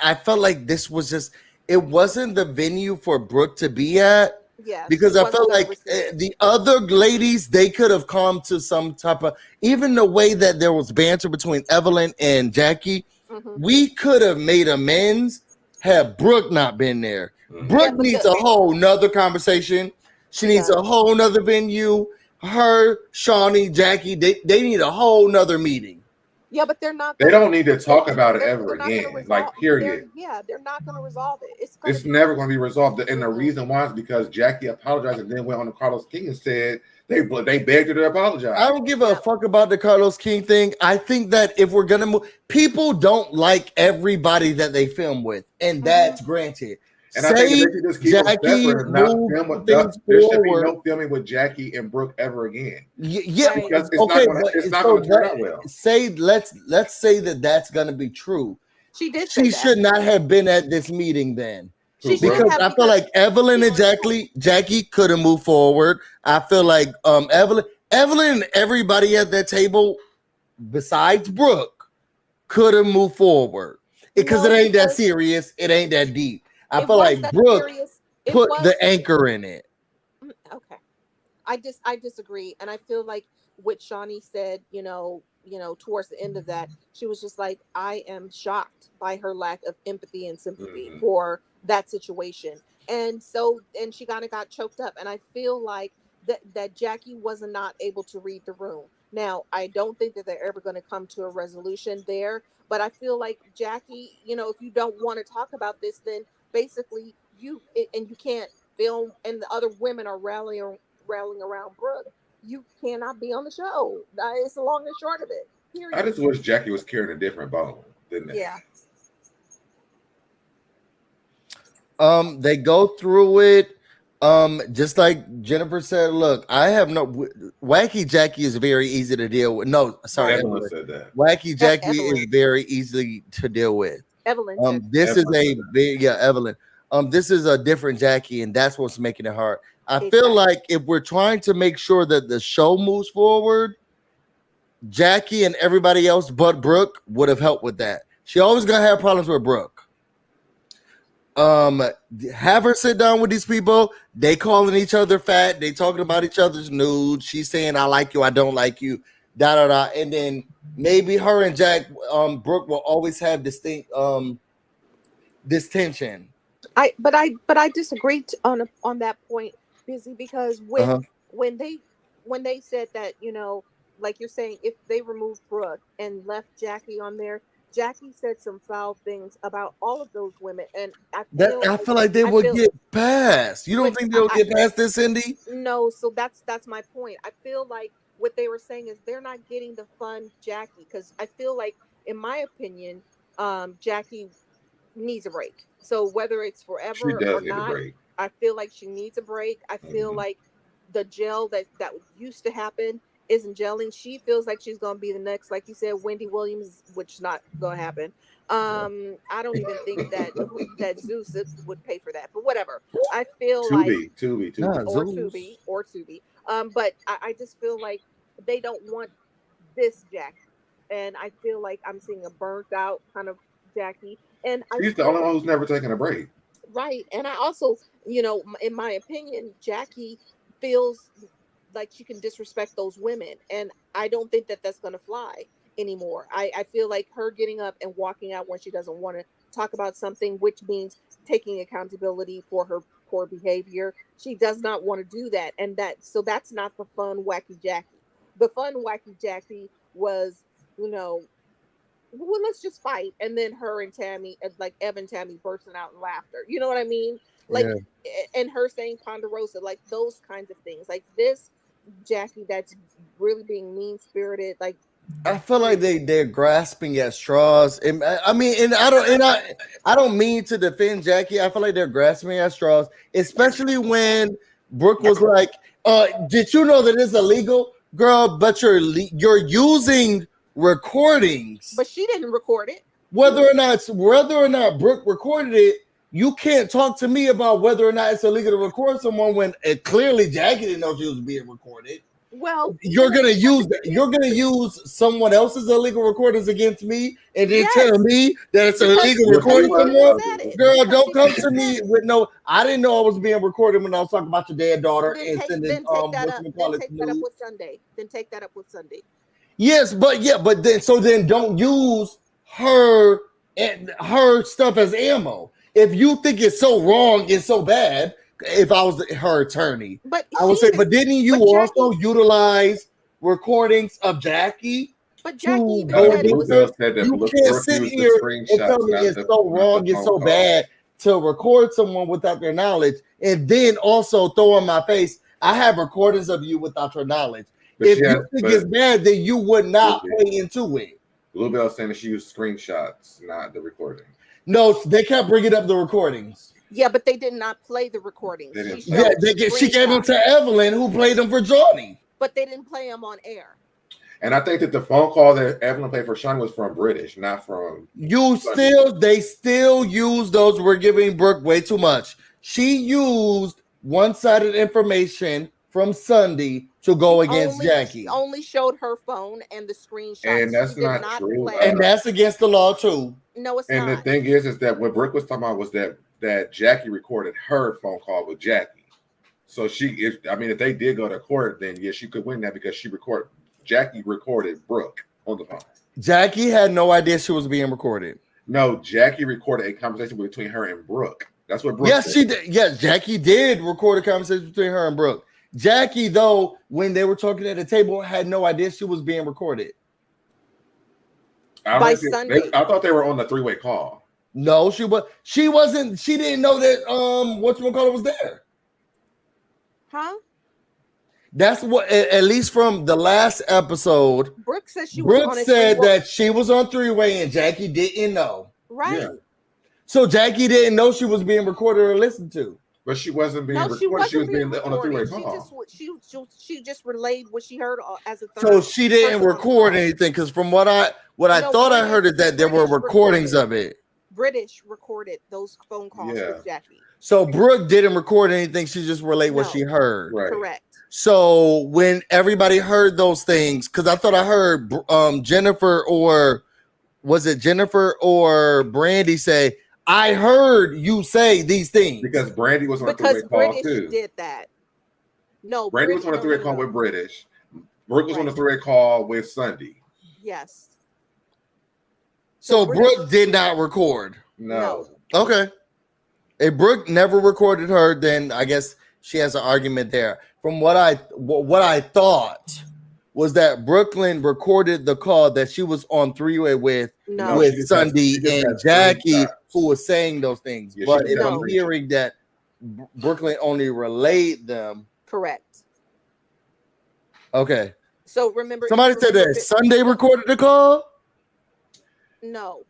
I felt like this was just, it wasn't the venue for Brooke to be at. Yeah, because I felt like the other ladies, they could have come to some type of, even the way that there was banter between Evelyn and Jackie, we could have made amends had Brooke not been there. Brooke needs a whole nother conversation. She needs a whole nother venue. Her, Shaunie, Jackie, they need a whole nother meeting. Yeah, but they're not. They don't need to talk about it ever again. Period. They're not going to resolve it. It's never going to be resolved. And the reason why is because Jackie apologized and then went on to Carlos King and said they begged her to apologize. I don't give a fuck about the Carlos King thing. I think that if we're gonna move, people don't like everybody that they film with, and that's granted. And I think they should just keep Jackie there should be no filming with Jackie and Brooke ever again. Yeah, because it's not going to turn out well. Let's say that that's going to be true. She did. She should not have been at this meeting then. Because I feel like Evelyn and Jackie could have moved forward. I feel like Evelyn and everybody at that table, besides Brooke, could have moved forward because it ain't that serious. It ain't that deep. I It feel was like that Brooke serious. It put was the anchor in it. okay. I disagree, and I feel like what Shaunie said, towards the end of that, she was just like, I am shocked by her lack of empathy and sympathy Mhm. for that situation, and she kind of got choked up, and I feel like that Jackie was not able to read the room. Now, I don't think that they're ever going to come to a resolution there, but I feel like Jackie, if you don't want to talk about this, then basically and you can't film, and the other women are rallying around Brooke, you cannot be on the show. It's the long and short of it. I Period. just wish Jackie was carrying a different bone than that. Yeah. They go through it. Just like Jennifer said, look, I have no Wacky Jackie is very easy to deal with. No, sorry, Right. Evelyn Evelyn. said that. Wacky Jackie is Evelyn. very easily to deal with. Evelyn said This is Evelyn a said that. big, yeah, Evelyn. This is a different Jackie, and that's what's making it hard. I feel exactly. like if we're trying to make sure that the show moves forward, Jackie and everybody else but Brooke would have helped with that. She always gonna have problems with Brooke. Have her sit down with these people. They calling each other fat. They talking about each other's nudes. She's saying, I like you, I don't like you, da da da. And then maybe her and Brooke will always have distinct this tension. But I disagree on that point, Busy, because Uh-huh. when they said that, like you're saying, if they removed Brooke and left Jackie on there, Jackie said some foul things about all of those women, and I That feel I like feel like they I will feel get past. You don't what think they'll get past this, Cindy? no, so that's my point. I feel like what they were saying is they're not getting the fun Jackie, because I feel like, in my opinion, Jackie needs a break. So whether it's She forever or does need a not, break. I feel like she needs a break. I feel Mhm. like the gel that used to happen isn't gelling. She feels like she's gonna be the next, like you said, Wendy Williams, which is not gonna happen. I don't even think that Zeus would pay for that, but whatever. I feel like Tubi. Nah, or Zeus. Tubi. But I just feel like they don't want this Jackie, and I feel like I'm seeing a burnt out kind of Jackie, and I She's the only feel one who's never taken a break. right, and I also, in my opinion, Jackie feels like she can disrespect those women, and I don't think that that's going to fly anymore. I feel like her getting up and walking out when she doesn't want to talk about something, which means taking accountability for her poor behavior, she does not want to do that, and that's not the fun wacky Jackie. The fun wacky Jackie was, you know well, let's just fight. And then her and Tammy, like Evan Tammy, bursting out in laughter. You know what I mean? Like, Yeah. and her saying Ponderosa, like those kinds of things. Like this Jackie that's really being mean spirited. Like, I feel like they're grasping at straws. And I mean, and I don't mean to defend Jackie. I feel like they're grasping at straws, especially when Brooke was like, did you know that it's illegal, girl? But you're using recordings. but she didn't record it. Whether or not Brooke recorded it, you can't talk to me about whether or not it's illegal to record someone when clearly Jackie didn't know she was being recorded. Well, You're gonna use someone else's illegal recordings against me, and then tell yes, me that it's because illegal because recording she came and someone. said it. Girl, Because don't she come came to and me said it. with no. I didn't know I was being recorded when I was talking about your dead daughter Then and take sending then take that what up. you Then call it take that up news. with Sunday. Then take that up with Sunday. Yes, but then don't use her and her stuff as ammo. If you think it's so wrong, it's so bad. If I was her attorney, But I would she say, even, but didn't you but also Jackie, utilize recordings of Jackie but Jackie to even go said it was. against her? Bluebell said that You can't Brooke sit used the here and tell screenshots, me it's so not the wrong, it's phone so calls. bad to record someone without their knowledge, and then also throw in my face, I have recordings of you without your knowledge. But If she has, you think but it's bad, then you would not Bluebell play into it. saying that she used screenshots, not the recording. No, they kept bringing up the recordings. Yeah, but they did not play the recordings. They She didn't play Yeah, it. showed the she gave them screenshots, to Evelyn, who played them for Johnny. but they didn't play them on air. And I think that the phone call that Evelyn played for Shaunie was from British, not from Sunday. They still use those. We're giving Brooke way too much. She used one-sided information from Sunday to go against She Jackie, only showed her phone and the screenshots. And She that's did not not true. play. and that's against the law too. No, it's And the not. thing is that what Brooke was talking about was that that Jackie recorded her phone call with Jackie. So if they did go to court, then yeah, she could win that because Jackie recorded Brooke on the phone. Jackie had no idea she was being recorded. No, Jackie recorded a conversation between her and Brooke. That's what Brooke Yes, said. she did. Yes, Jackie did record a conversation between her and Brooke. Jackie, though, when they were talking at the table, had no idea she was being recorded. By Sunday. I thought they were on the three-way call. No, she wasn't. She didn't know that whatchamacallit was there. Huh? That's what, at least from the last episode, Brooke said she was Brooke on said that she was on three-way and Jackie didn't know. Right. Yeah. So Jackie didn't know she was being recorded or listened to. But she wasn't being recorded. She was being on a three-way call. She just relayed what she heard as a third. So she didn't record anything, because from what I thought I heard is that there were recordings of it. British recorded those phone calls with Jackie. So Brooke didn't record anything. She just relayed what she heard. Right. Correct. So when everybody heard those things, because I thought I heard Jennifer or Brandy say, I heard you say these things. Because Brandy was on a three-way call too. British did that. No, Brandy was on a three-way call with British. Brooke was on a three-way call with Sunday. Yes. So Brooke did not record. No. Okay. If Brooke never recorded her, then I guess she has an argument there. From what I thought was that Brooklyn recorded the call that she was on three-way with Sunday and Jackie, who was saying those things. Yeah, but if I'm hearing that Brooklyn only relayed them. Correct. Okay. So remember, somebody said that Sunday recorded the call? No.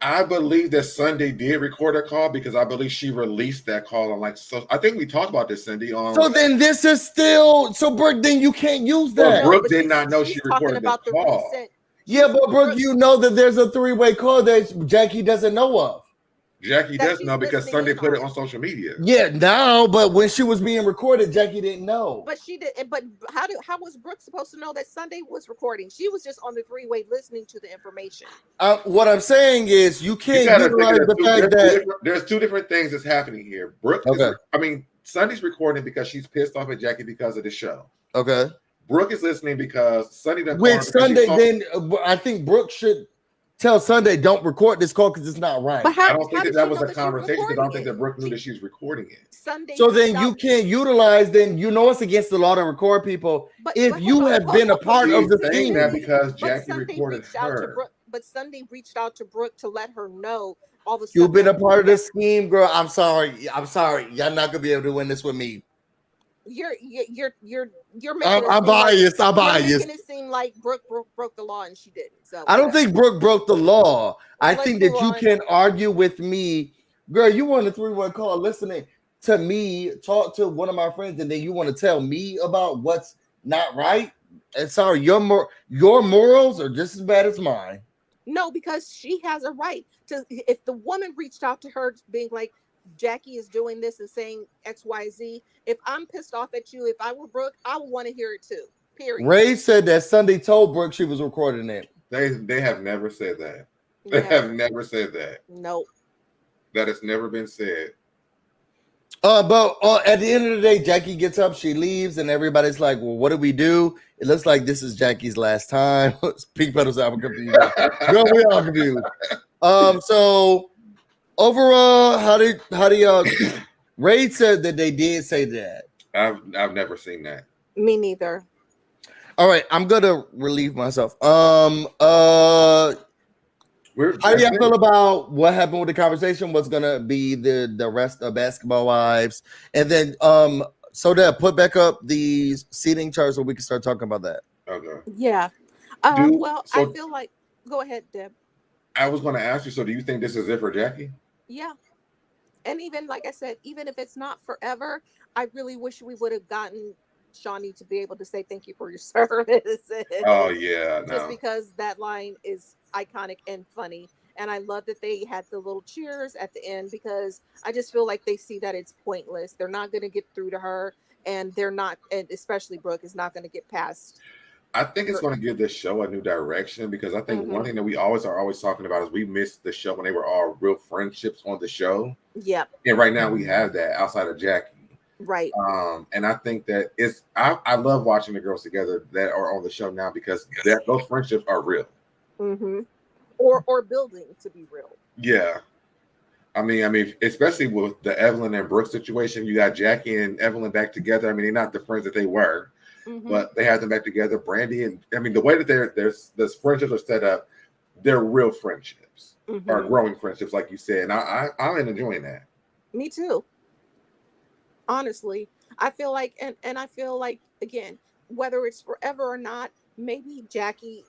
I believe that Sunday did record a call because I believe she released that call on I think we talked about this, Cindy. So then this is still Brooke. Then you can't use that. Well, Brooke did not know she recorded the call. Yeah, but Brooke, you know that there's a three-way call that Jackie doesn't know of. Jackie does know because Sunday put it on social media. Yeah, now, but when she was being recorded, Jackie didn't know. But she did. But how was Brooke supposed to know that Sunday was recording? She was just on the three-way listening to the information. What I'm saying is you can't utilize the fact that there's two different things that's happening here. Brooke, Sunday's recording because she's pissed off at Jackie because of the show. Okay. Brooke is listening because Sunday doesn't. With Sunday, then I think Brooke should tell Sunday, don't record this call because it's not right. But I don't think that was a conversation because I don't think that Brooke knew that she was recording it. Sunday. So then you can't utilize, then you know it's against the law to record people. If you have been a part of the scheme. That because Jackie recorded her. But Sunday reached out to Brooke to let her know all the stuff. You've been a part of the scheme, girl. I'm sorry. Y'all not gonna be able to win this with me. You're making I'm biased. I'm biased. You're making it seem like Brooke broke the law and she didn't. So I don't think Brooke broke the law. I think that you can argue with me, girl. You want a three-way call listening to me talk to one of my friends, and then you want to tell me about what's not right. And sorry, your morals are just as bad as mine. No, because she has a right to. If the woman reached out to her, being like, Jackie is doing this and saying XYZ. If I'm pissed off at you, if I were Brooke, I would want to hear it too. Period. Ray said that Sunday told Brooke she was recording it. They have never said that. They have never said that. Nope. That has never been said. But at the end of the day, Jackie gets up, she leaves, and everybody's like, well, what do we do? It looks like this is Jackie's last time. Pink Petals album confused. Girl, we all confused. So overall, how do y'all Ray said that they did say that. I've never seen that. Me neither. All right, I'm gonna relieve myself. How do y'all feel about what happened with the conversation? What's gonna be the rest of Basketball Wives? And then so that put back up the seating chart so we can start talking about that. Okay. Yeah. I feel like go ahead, Deb. I was gonna ask you, so do you think this is it for Jackie? Yeah. And even like I said, even if it's not forever, I really wish we would have gotten Shaunie to be able to say thank you for your service. Oh yeah, just because that line is iconic and funny, and I love that they had the little cheers at the end because I just feel like they see that it's pointless. They're not going to get through to her, and they're not, and especially Brooke is not going to get past I think it's going to give this show a new direction because I think one thing that we always talking about is we missed the show when they were all real friendships on the show. Yep. And right now we have that outside of Jackie. Right. And I think that I love watching the girls together that are on the show now because those friendships are real. Or building to be real. Yeah. I mean, especially with the Evelyn and Brooke situation, you got Jackie and Evelyn back together. I mean, they're not the friends that they were, but they have them back together. Brandy and the way that there's friendships are set up, they're real friendships or growing friendships, like you said. And I'm enjoying that. Me too. Honestly, I feel like, and I feel like, again, whether it's forever or not, maybe Jackie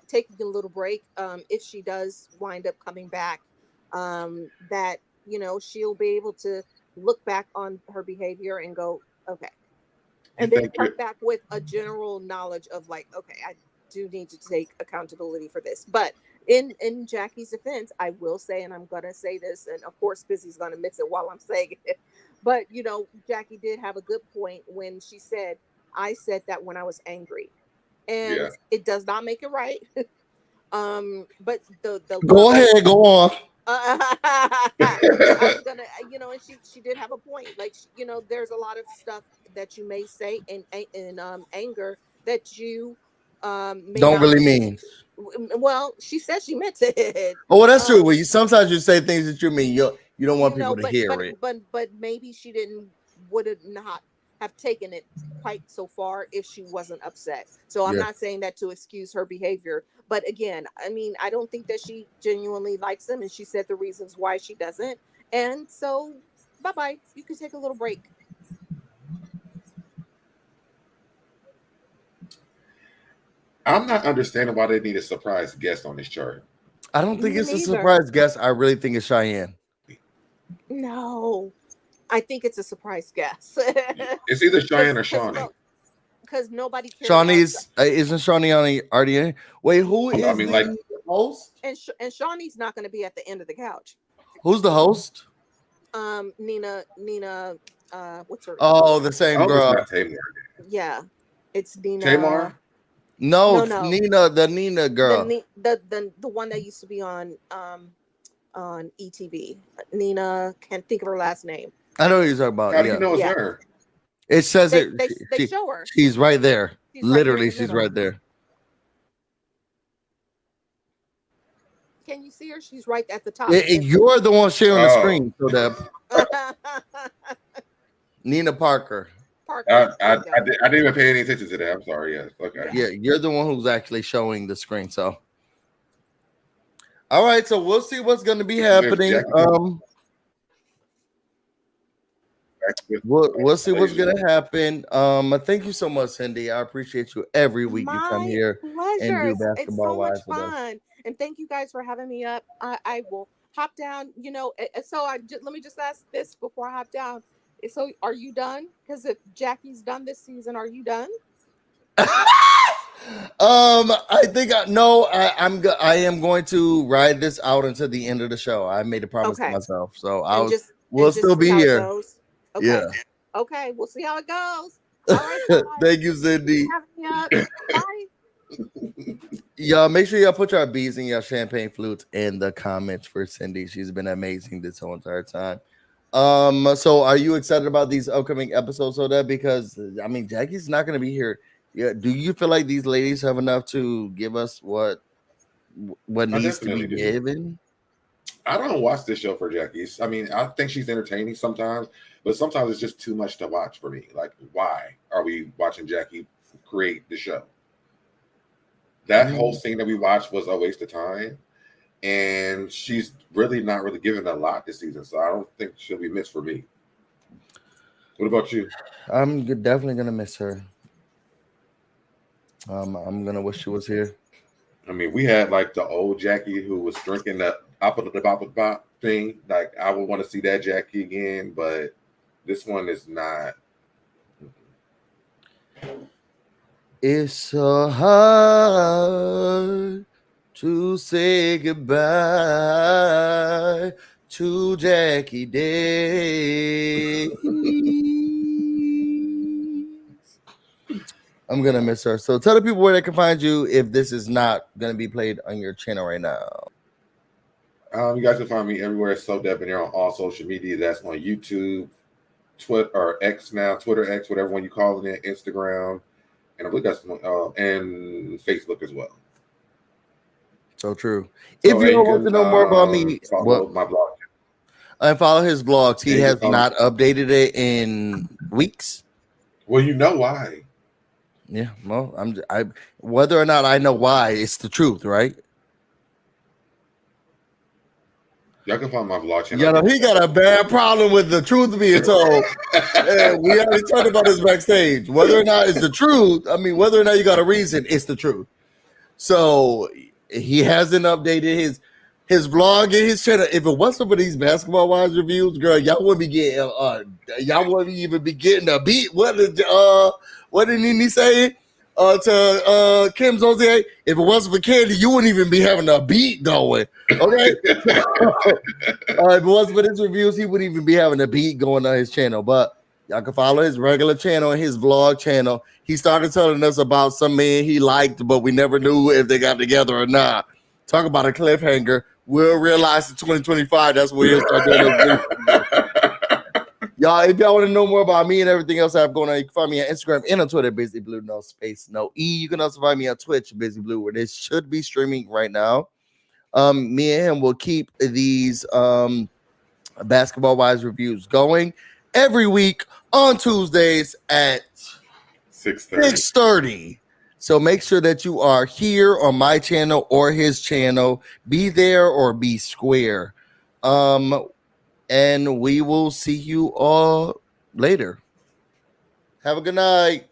taking a little break, if she does wind up coming back, that, she'll be able to look back on her behavior and go, okay. And then come back with a general knowledge of like, okay, I do need to take accountability for this. But in Jackie's defense, I will say, and I'm going to say this, and of course, Busy's going to mix it while I'm saying it. But, Jackie did have a good point when she said, I said that when I was angry. And it does not make it right. But the go ahead, go on. I was gonna, and she did have a point. Like, there's a lot of stuff that you may say in anger that you don't really mean. Well, she said she meant it. Oh, well, that's true. Well, sometimes you say things that you mean. You don't want people to hear it. But maybe she would not have taken it quite so far if she wasn't upset. So I'm not saying that to excuse her behavior. But again, I mean, I don't think that she genuinely likes him. And she said the reasons why she doesn't. And so, bye-bye. You can take a little break. I'm not understanding why they need a surprise guest on this chart. I don't think it's a surprise guest. I really think it's Cheyenne. No, I think it's a surprise guest. It's either Cheyenne or Shaunie. Because nobody cares. Shaunie's isn't Shaunie already in? Wait, who is the host? And Shaunie's not going to be at the end of the couch. Who's the host? Nina. What's her? Oh, the same girl. It's not Tamar. Yeah, it's Nina. Tamar. No, it's Nina, the Nina girl. The one that used to be on ETV. Nina, can't think of her last name. I know who you're talking about. How do you know it's her? It says they show her. She's right there. Literally, she's right there. Can you see her? She's right at the top. You're the one sharing the screen, so that Nina Parker. I didn't even pay any attention to that. I'm sorry. Yes. Okay. Yeah, you're the one who's actually showing the screen. So, all right. So we'll see what's going to be happening. We'll see what's going to happen. Thank you so much, Cindy. I appreciate you every week. You come here and do basketball. It's so much fun, and thank you guys for having me up. I will hop down. So let me just ask this before I hop down. So are you done? Because if Jackie's done this season, are you done? I think I am going to ride this out until the end of the show. I made a promise to myself, so we'll still be here. Okay. Yeah. Okay, we'll see how it goes. All right, thank you, Cindy. Bye. Y'all make sure y'all put your bees and your champagne flutes in the comments for Cindy. She's been amazing this whole entire time. So are you excited about these upcoming episodes of that? Because I mean, Jackie's not going to be here. Yeah. Do you feel like these ladies have enough to give us what needs to be given? I don't watch this show for Jackie. I mean, I think she's entertaining sometimes, but sometimes it's just too much to watch for me. Like, why are we watching Jackie create the show? That whole scene that we watched was a waste of time. And she's really not really given a lot this season, so I don't think she'll be missed for me. What about you? I'm definitely gonna miss her. I'm gonna wish she was here. I mean, we had like the old Jackie who was drinking the apple thing. Like, I would want to see that Jackie again, but this one is not. It's so hard to say goodbye to Jackie Days. I'm gonna miss her. So tell the people where they can find you if this is not gonna be played on your channel right now. You guys can find me everywhere. So Debonair on all social media. That's on YouTube, Twitter or X now, Twitter X, whatever one you call it, Instagram, and I believe that's and Facebook as well. So true. So, If you don't want to know more about me, follow my blog. I follow his blogs. He has not updated it in weeks. Well, you know why. Yeah, well, I whether or not I know why, it's the truth, right? Y'all can find my vlog channel. Yeah, he got a bad problem with the truth being told. And we already talked about this backstage. Whether or not it's the truth, I mean, whether or not you got a reason, it's the truth. So he hasn't updated his vlog and his channel. If it wasn't for these Basketball Wives reviews, girl, y'all wouldn't be getting y'all wouldn't even be getting a beat. What did he say to Kim Jose? If it wasn't for Candy, you wouldn't even be having a beat going. Okay. If it wasn't for his reviews, he wouldn't even be having a beat going on his channel. But y'all can follow his regular channel and his vlog channel. He started telling us about some men he liked, but we never knew if they got together or not. Talk about a cliffhanger. We'll realize in 2025 that's what he'll start doing. Y'all, if y'all want to know more about me and everything else I have going on, you can find me on Instagram and on Twitter, BusyBlu, no space, no E. You can also find me on Twitch, BusyBlu, where this should be streaming right now. Me and him will keep these Basketball Wives reviews going every week on Tuesdays at 6:30. So make sure that you are here on my channel or his channel. Be there or be square. And we will see you all later. Have a good night.